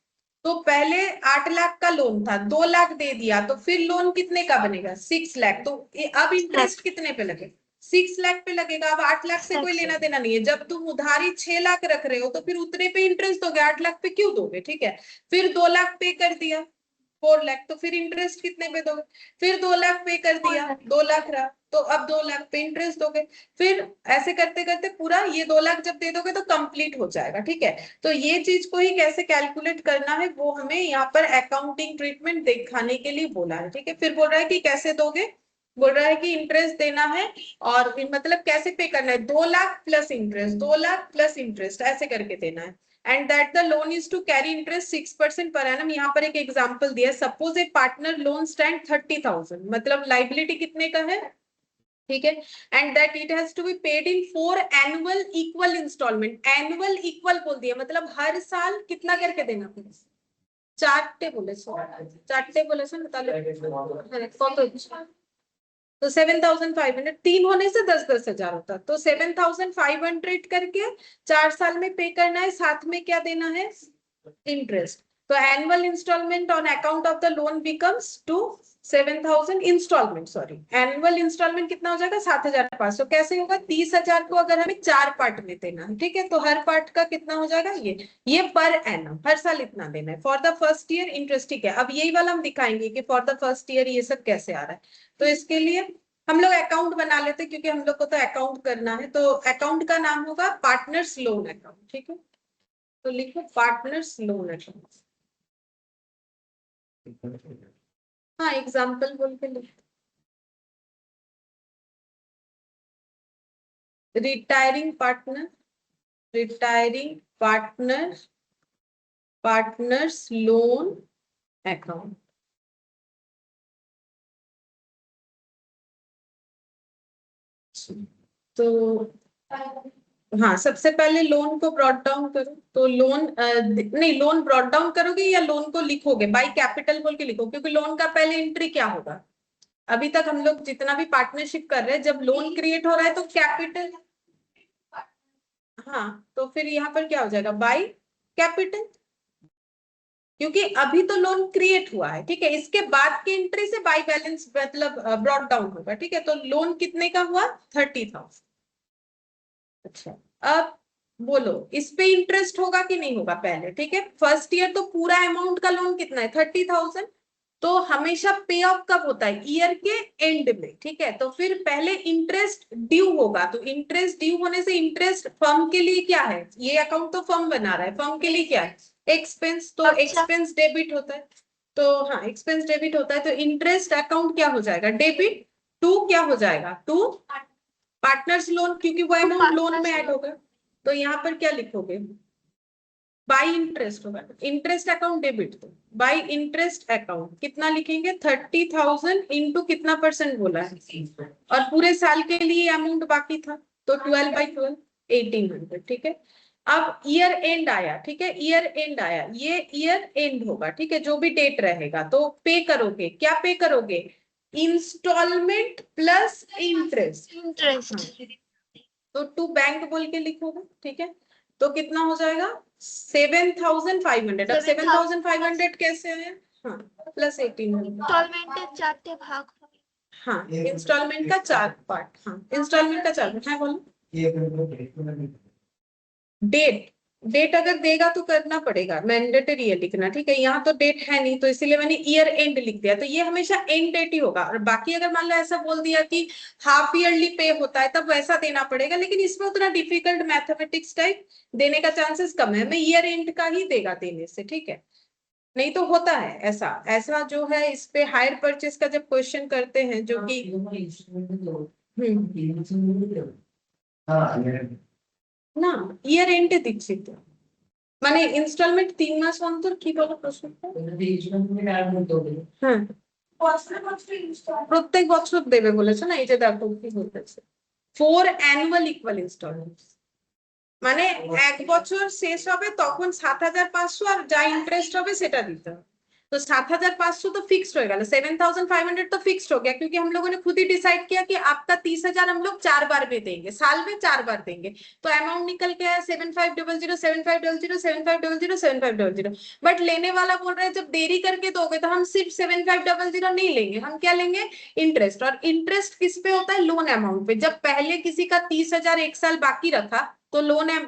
तो पहले 8 लाख का लोन था, 2 लाख दे दिया, तो फिर लोन कितने का बनेगा, 6 लाख। तो अब इंटरेस्ट कितने पे लगेगा, 6 लाख पे लगेगा। अब 8 लाख से कोई लेना देना नहीं है, जब तुम उधारी 6 लाख रख रहे हो तो फिर उतने पे इंटरेस्ट दोगे, 8 लाख पे क्यों दोगे। ठीक है, फिर 2 लाख पे कर दिया, 4 लाख, तो फिर इंटरेस्ट कितने पे दोगे, फिर 2 लाख पे कर दिया, 2 लाख रहा, तो अब 2 लाख पे इंटरेस्ट दोगे। फिर ऐसे करते करते पूरा ये 2 लाख जब दे दोगे तो कंप्लीट हो जाएगा। ठीक है, तो ये चीज को ही कैसे कैलकुलेट करना है वो हमें यहाँ पर अकाउंटिंग ट्रीटमेंट दिखाने के लिए बोला है। ठीक है, फिर बोल रहा है कि कैसे दोगे, बोल रहा है कि इंटरेस्ट देना है, और मतलब कैसे पे करना है, 2 lakh plus interest, 2 lakh plus interest, ऐसे करके देना है। And that the loan is to carry interest 6% per annum. यहाँ पर एक एग्जांपल दिया है, suppose a partner loan stand 30,000, मतलब लाइबिलिटी कितने का है। ठीक है, and that it has to be paid in 4 annual equal instalment. Annual equal बोल दिया, मतलब हर साल कितना करके देना पड़ेगा, चारटे बोले, चारटे बोले सर, तो 7,500, 3 होने से 10,000 होता, तो 7,500 करके 4 साल में पे करना है, साथ में क्या देना है, इंटरेस्ट। तो annual instalment on account of the loan becomes to 7,000 instalment, sorry annual instalment कितना हो जाएगा, 7,500। कैसे होगा, 30,000 को अगर हमें 4 पार्ट में देना है। ठीक है, तो हर पार्ट का कितना हो जाएगा, ये पर एनम हर साल इतना देना है for the first year interest. ठीक है, अब यही वाला हम दिखाएंगे कि फॉर द फर्स्ट ईयर ये सब कैसे आ रहा है। तो इसके लिए हम लोग अकाउंट बना लेते हैं, क्योंकि हम लोग को तो अकाउंट करना है। तो अकाउंट का नाम होगा पार्टनर्स लोन अकाउंट। ठीक है, तो लिखो पार्टनर्स लोन अकाउंट। हाँ, एग्जाम्पल बोल के लिख, retiring partner, retiring partner, partners loan account. तो हाँ, सबसे पहले लोन को ब्रॉट डाउन करो, तो लोन नहीं, लोन ब्रॉट डाउन करोगे या लोन को लिखोगे, बाय कैपिटल बोल के लिखो, क्योंकि लोन का पहले एंट्री क्या होगा, अभी तक हम लोग जितना भी पार्टनरशिप कर रहे हैं, जब लोन क्रिएट हो रहा है तो कैपिटल, हाँ, तो फिर यहाँ पर क्या हो जाएगा, बाय कैपिटल। क्योंकि अभी तो लोन क्रिएट हुआ है, ठीक है, इसके बाद के एंट्री से बाई बैलेंस मतलब ब्रॉट डाउन होगा, ठीक है। तो लोन कितने का हुआ? 30,000। अच्छा, अब बोलो इस पे इंटरेस्ट होगा कि नहीं होगा पहले, ठीक है। फर्स्ट ईयर तो पूरा अमाउंट का लोन कितना है? 30,000। तो हमेशा पे ऑफ कब होता है? ईयर के एंड में, ठीक है। तो फिर पहले इंटरेस्ट ड्यू होगा, तो इंटरेस्ट ड्यू होने से इंटरेस्ट फर्म के लिए क्या है? ये अकाउंट तो फर्म बना रहा है, फर्म के लिए क्या है? एक्सपेंस। तो अच्छा। एक्सपेंस डेबिट होता है, तो हाँ एक्सपेंस डेबिट होता है, तो इंटरेस्ट अकाउंट क्या हो जाएगा? डेबिट टू क्या हो जाएगा? टू पार्टनर्स लोन, क्योंकि वो अमाउंट लोन में ऐड होगा। तो यहाँ पर क्या लिखोगे? बाई इंटरेस्ट होगा, इंटरेस्ट अकाउंट डेबिट। तो बाई इंटरेस्ट अकाउंट कितना लिखेंगे? 30,000 इंटू कितना परसेंट बोला है, और पूरे साल के लिए अमाउंट बाकी था, तो 12/12 1800, ठीक है। अब ईयर एंड आया, ठीक है, ईयर एंड आया, ये ईयर एंड होगा, ठीक है, जो भी डेट रहेगा। तो पे करोगे, क्या पे करोगे? Instalment plus interest. इंटरेस्ट। तो टू बैंक बोल के लिखोगे, ठीक है। तो कितना हो जाएगा? 7,500। अब 7,500 कैसे है? हाँ, प्लस 1800। इंस्टॉलमेंट चारटे भाग হবে। हाँ, इंस्टॉलमेंट का 4 पार्ट, हाँ इंस्टॉलमेंट का 4 पार्ट। हाँ बोलो। डेट, डेट अगर देगा तो करना पड़ेगा, मैंडेटरी है लिखना, ठीक है। यहाँ तो डेट है नहीं, तो इसीलिए मैंने ईयर एंड लिख दिया। तो ये हमेशा एंड डेट ही होगा, और बाकी अगर मान लो ऐसा बोल दिया कि हाफ ईयरली पे होता है, तब वैसा देना पड़ेगा। लेकिन इसमें उतना डिफिकल्ट मैथमेटिक्स टाइप देने का चांसेस कम है, मैं ईयर एंड का ही देगा देने से, ठीक है। नहीं तो होता है ऐसा, ऐसा जो है इस पे हायर परचेज का जब क्वेश्चन करते हैं, जो कि না ইয়ার এন্ডে দিচ্ছি তো, মানে ইনস্টলমেন্ট 3 মাস অন্তর, কি বলো প্রশ্নটা? হ্যাঁ, প্রত্যেক বছর দেবে বলেছে না, এই যে দেখো কি বলতেছে, 4 অ্যানুয়াল ইকুয়াল ইনস্টলমেন্টস, মানে এক বছর শেষ হবে তখন 7,500, আর যা ইন্টারেস্ট হবে সেটা দিতে হবে। तो 7,500 तो फिक्स्ड हो गया, 7,500 तो फिक्स्ड हो गया, क्योंकि हम लोगों ने खुद ही डिसाइड किया कि आपका 30,000 हम लोग 4 बार में देंगे, साल में 4 बार देंगे। तो अमाउंट निकल के आया 7500 7500 7500 7500। बट लेने वाला बोल रहा है जब देरी करके दोगे तो हम सिर्फ 7500 नहीं लेंगे, हम क्या लेंगे? इंटरेस्ट। और इंटरेस्ट किस पे होता है? लोन अमाउंट पे। जब पहले किसी का 30,000 एक साल बाकी रखा, तो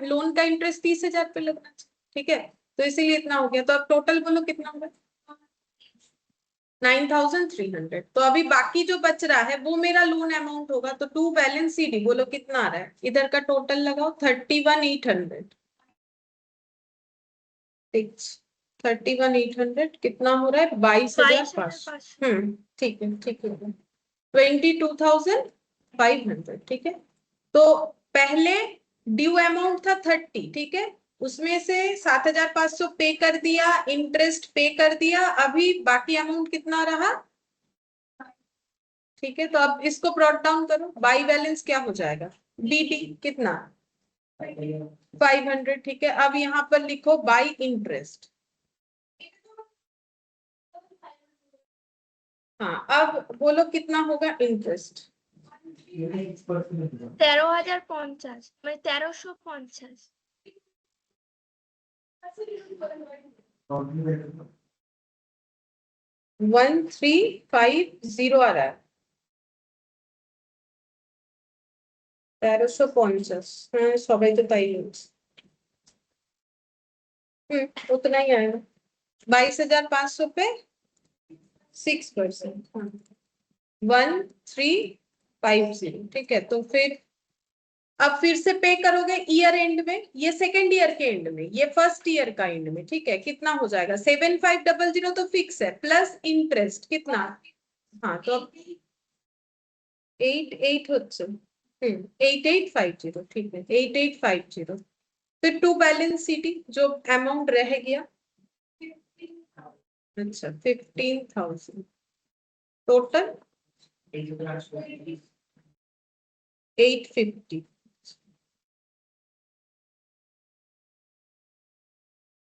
लोन का इंटरेस्ट 30,000 पे लगना चाहिए, ठीक है। तो इसीलिए इतना हो गया। तो अब टोटल बोलो कितना होगा? 9,300। तो अभी बाकी जो बच रहा है वो मेरा लोन अमाउंट होगा। तो टू बैलेंस सीडी बोलो कितना आ रहा है? इधर का टोटल लगाओ, 31,800। 31,800 कितना हो रहा है? 22,500। ठीक है, ठीक है, 22,500, ठीक है। तो पहले ड्यू अमाउंट था 30, ठीक है, उसमें से 7,500 पे कर दिया, इंटरेस्ट पे कर दिया, अभी बाकी अमाउंट कितना रहा? ठीक है, तो अब इसको ब्रॉट डाउन करो, बाई बैलेंस क्या हो जाएगा? बीडी कितना? 500, ठीक है। अब यहाँ पर लिखो बाई इंटरेस्ट। हाँ, अब बोलो कितना होगा इंटरेस्ट? 13,050 মানে 1350। 1350 आ रहा है, 1350। हाँ, সবাই তো তাই বলছে। उतना ही आएगा, 22,500 पे 6%, हाँ 1350, ठीक है। तो फिर अब फिर से पे करोगे ईयर एंड में, ये सेकेंड ईयर के एंड में, ये फर्स्ट ईयर का एंड में, ठीक है। कितना हो जाएगा? 7,500 तो फिक्स है, प्लस इंटरेस्ट कितना? हाँ, तो अब 88 হচ্ছে, 8850, ठीक है, 8850। फिर टू बैलेंस सीटी जो अमाउंट रह गया, अच्छा 15,000 टोटल 850,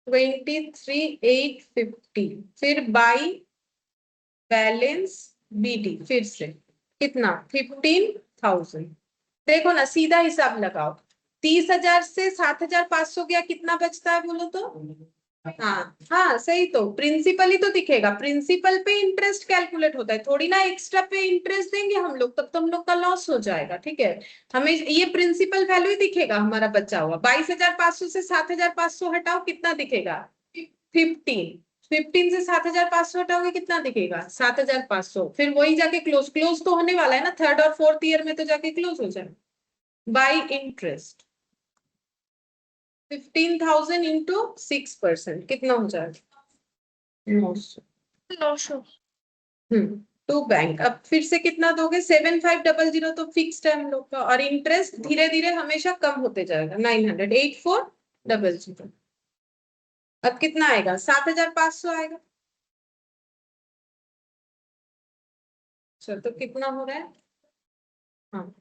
23,850। फिर बाई बैलेंस बीडी फिर से कितना? 15,000। देखो ना, सीधा हिसाब लगाओ, 30,000 से 7,500 गया, कितना बचता है बोलो तो? हाँ हाँ सही, तो प्रिंसिपल ही तो दिखेगा, प्रिंसिपल पे इंटरेस्ट कैलकुलेट होता है, थोड़ी ना एक्स्ट्रा पे इंटरेस्ट देंगे हम लोग, तब तो हम लोग का लॉस हो जाएगा। ठीक है, हमें ये प्रिंसिपल वैल्यू ही दिखेगा हमारा बचा हुआ। 22,500 से 7,500 हटाओ, कितना दिखेगा? 15। 15 से 7,500 हटाओगे, कितना दिखेगा? 7,500। फिर वही जाके क्लोज क्लोज तो होने वाला है ना, थर्ड और फोर्थ ईयर में तो जाके क्लोज हो जाए बाई इंटरेस्ट। 15,000 इंटू 6% कितना हो जाएगा? 900। 900। To bank. अब फिर से कितना दोगे? 7,500 तो फिक्स्ड है हम लोग का, और इंटरेस्ट धीरे धीरे हमेशा कम होते जाएगा। 900, 8,400। अब कितना आएगा? 7,500 आएगा। चलो तो कितना हो रहा है? हाँ,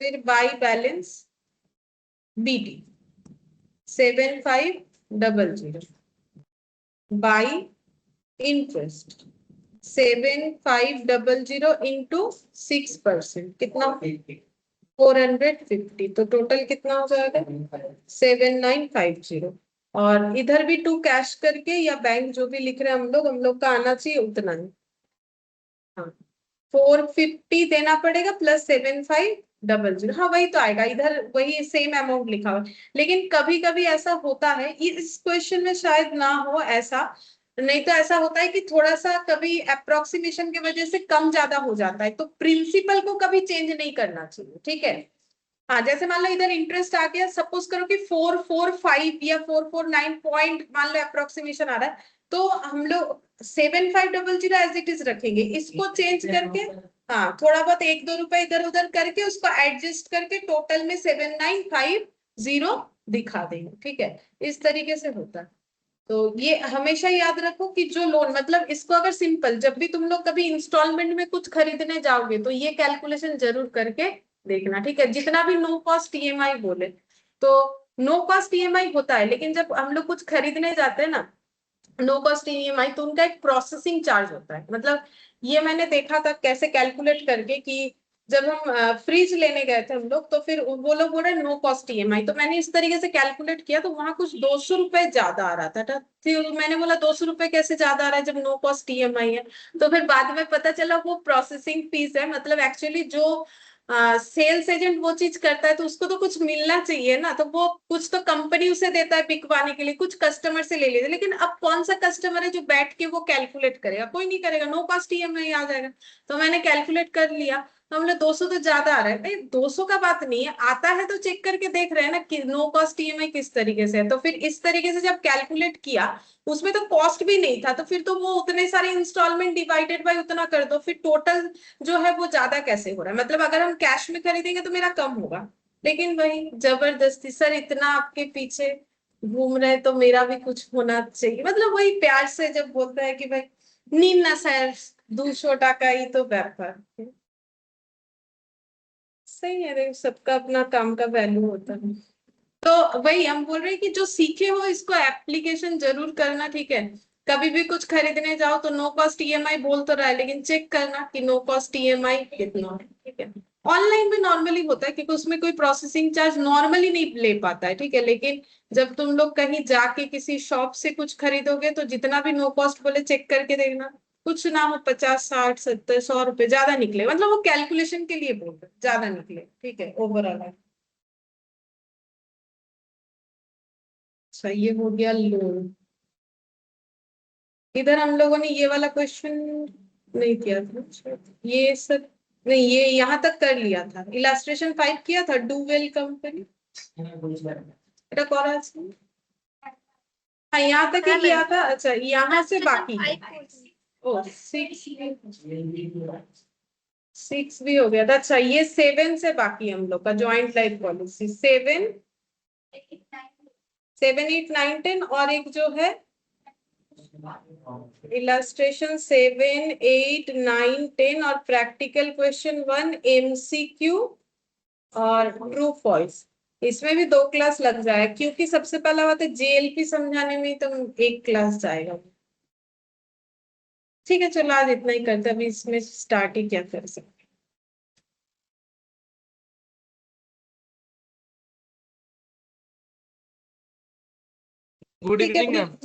फिर by balance BD 7,500 by interest 7,500 into 6%, कितना? 450। तो टोटल कितना हो जाएगा? 7,950। और इधर भी टू कैश करके या बैंक जो भी लिख रहे हैं हम लोग का आना चाहिए उतना ही। हाँ, 450 देना पड़ेगा प्लस 7,500। हाँ वही तो आएगा, इधर वही सेम अमाउंट लिखा हुआ है। लेकिन कभी कभी ऐसा होता है, इस क्वेश्चन में शायद ना हो ऐसा, नहीं तो ऐसा होता है कि थोड़ा सा कभी अप्रोक्सीमेशन की वजह से कम ज्यादा हो जाता है, तो प्रिंसिपल को कभी चेंज नहीं करना चाहिए। ठीक है, हाँ जैसे मान लो इधर इंटरेस्ट आ गया, सपोज करो कि 445 या 449 पॉइंट मान लो अप्रोक्सीमेशन आ रहा है, तो हम लोग 7,500 एज इट इज रखेंगे, इसको चेंज करके हाँ थोड़ा बहुत 1-2 रुपए इधर उधर करके उसको एडजस्ट करके टोटल में 7,950 दिखा देंगे। ठीक है, इस तरीके से होता है। तो ये हमेशा याद रखो कि जो लोन, मतलब इसको अगर सिंपल, जब भी तुम लोग कभी इंस्टॉलमेंट में कुछ खरीदने जाओगे तो ये कैलकुलेशन जरूर करके देखना। ठीक है, जितना भी नो कॉस्ट EMI बोले, तो नो कॉस्ट EMI होता है, लेकिन जब हम लोग कुछ खरीदने जाते हैं ना नो कॉस्ट EMI, तो उनका एक प्रोसेसिंग चार्ज होता है। मतलब ये मैंने देखा था कैसे कैलकुलेट करके कि जब हम फ्रिज लेने गए थे हम लोग, तो फिर वो लोग बोल रहे नो कॉस्ट EMI, तो मैंने इस तरीके से कैलकुलेट किया तो वहां कुछ 200 रुपए ज्यादा आ रहा था। फिर मैंने बोला 200 रुपए कैसे ज्यादा आ रहा है जब नो कॉस्ट EMI है? तो फिर बाद में पता चला वो प्रोसेसिंग फीस है, मतलब एक्चुअली जो सेल्स एजेंट वो चीज करता है तो उसको तो कुछ मिलना चाहिए ना, तो वो कुछ तो कंपनी उसे देता है बिकवाने के लिए, कुछ कस्टमर से ले लेते, लेकिन अब कौन सा कस्टमर है जो बैठ के वो कैलकुलेट करेगा? कोई नहीं करेगा, नो कॉस्ट EMI आ जाएगा। तो मैंने कैलकुलेट कर लिया, तो हमने 200 तो ज्यादा आ रहा है भाई, 200 का बात नहीं है, आता है तो चेक करके देख रहे हैं ना कि नो कॉस्ट EMI किस तरीके से है। तो फिर इस तरीके से जब कैलकुलेट किया, उसमें तो कॉस्ट भी नहीं था, तो फिर तो वो उतने सारे इंस्टॉलमेंट डिवाइडेड बाय उतना कर दो, फिर टोटल जो है वो ज्यादा कैसे हो रहा है? मतलब अगर हम कैश में खरीदेंगे तो मेरा कम होगा, लेकिन वही जबरदस्ती सर इतना आपके पीछे घूम रहे तो मेरा भी कुछ होना चाहिए, मतलब वही प्यार से जब बोलता है कि भाई नींद ना सर 200 টাকা ही तो व्यापार सही है रे, सबका अपना काम का वैल्यू होता है। तो वही हम बोल रहे हैं कि जो सीखे हो इसको एप्लीकेशन जरूर करना। ठीक है, कभी भी कुछ खरीदने जाओ तो नो कॉस्ट EMI बोल तो रहा है, लेकिन चेक करना कि नो कॉस्ट EMI कितना है। ठीक है, ऑनलाइन में नॉर्मली होता है क्योंकि उसमें कोई प्रोसेसिंग चार्ज नॉर्मली नहीं ले पाता है। ठीक है, लेकिन जब तुम लोग कहीं जाके किसी शॉप से कुछ खरीदोगे तो जितना भी नो कॉस्ट बोले चेक करके देखना, कुछ ना हो 50, 60, 70, 100 रुपए ज्यादा निकले, मतलब वो कैलकुलेशन के लिए बोल रहे ज्यादा निकले। ठीक है, ओवरऑल। अच्छा ये हो गया लोन। इधर हम लोगों ने ये वाला क्वेश्चन नहीं किया था शायद। ये सब नहीं, ये यहाँ तक कर लिया था, इलास्ट्रेशन 5 किया था, डू वेल कंपनी। এটা করা আছে? हाँ यहाँ तक ही हाँ किया मैम, था। अच्छा यहाँ से illustration बाकी है। 5 कोर्स। ओ 6 भी हो गया था। अच्छा ये 7 से बाकी है हम लोग का ज्वाइंट लाइफ पॉलिसी। 7, 8, 9, 10 और एक जो है इलास्ट्रेशन 7, 8, 9, 10 और प्रैक्टिकल क्वेश्चन 1 MCQ और ट्रू फॉल्स। इसमें भी 2 क्लास लग जाए क्योंकि सबसे पहला बात है JLP समझाने में तो 1 क्लास जाएगा। ठीक है चलो आज इतना ही करते हैं, अभी इसमें स्टार्ट ही क्या कर सकते। गुड ठीक है इवनिंग मैम।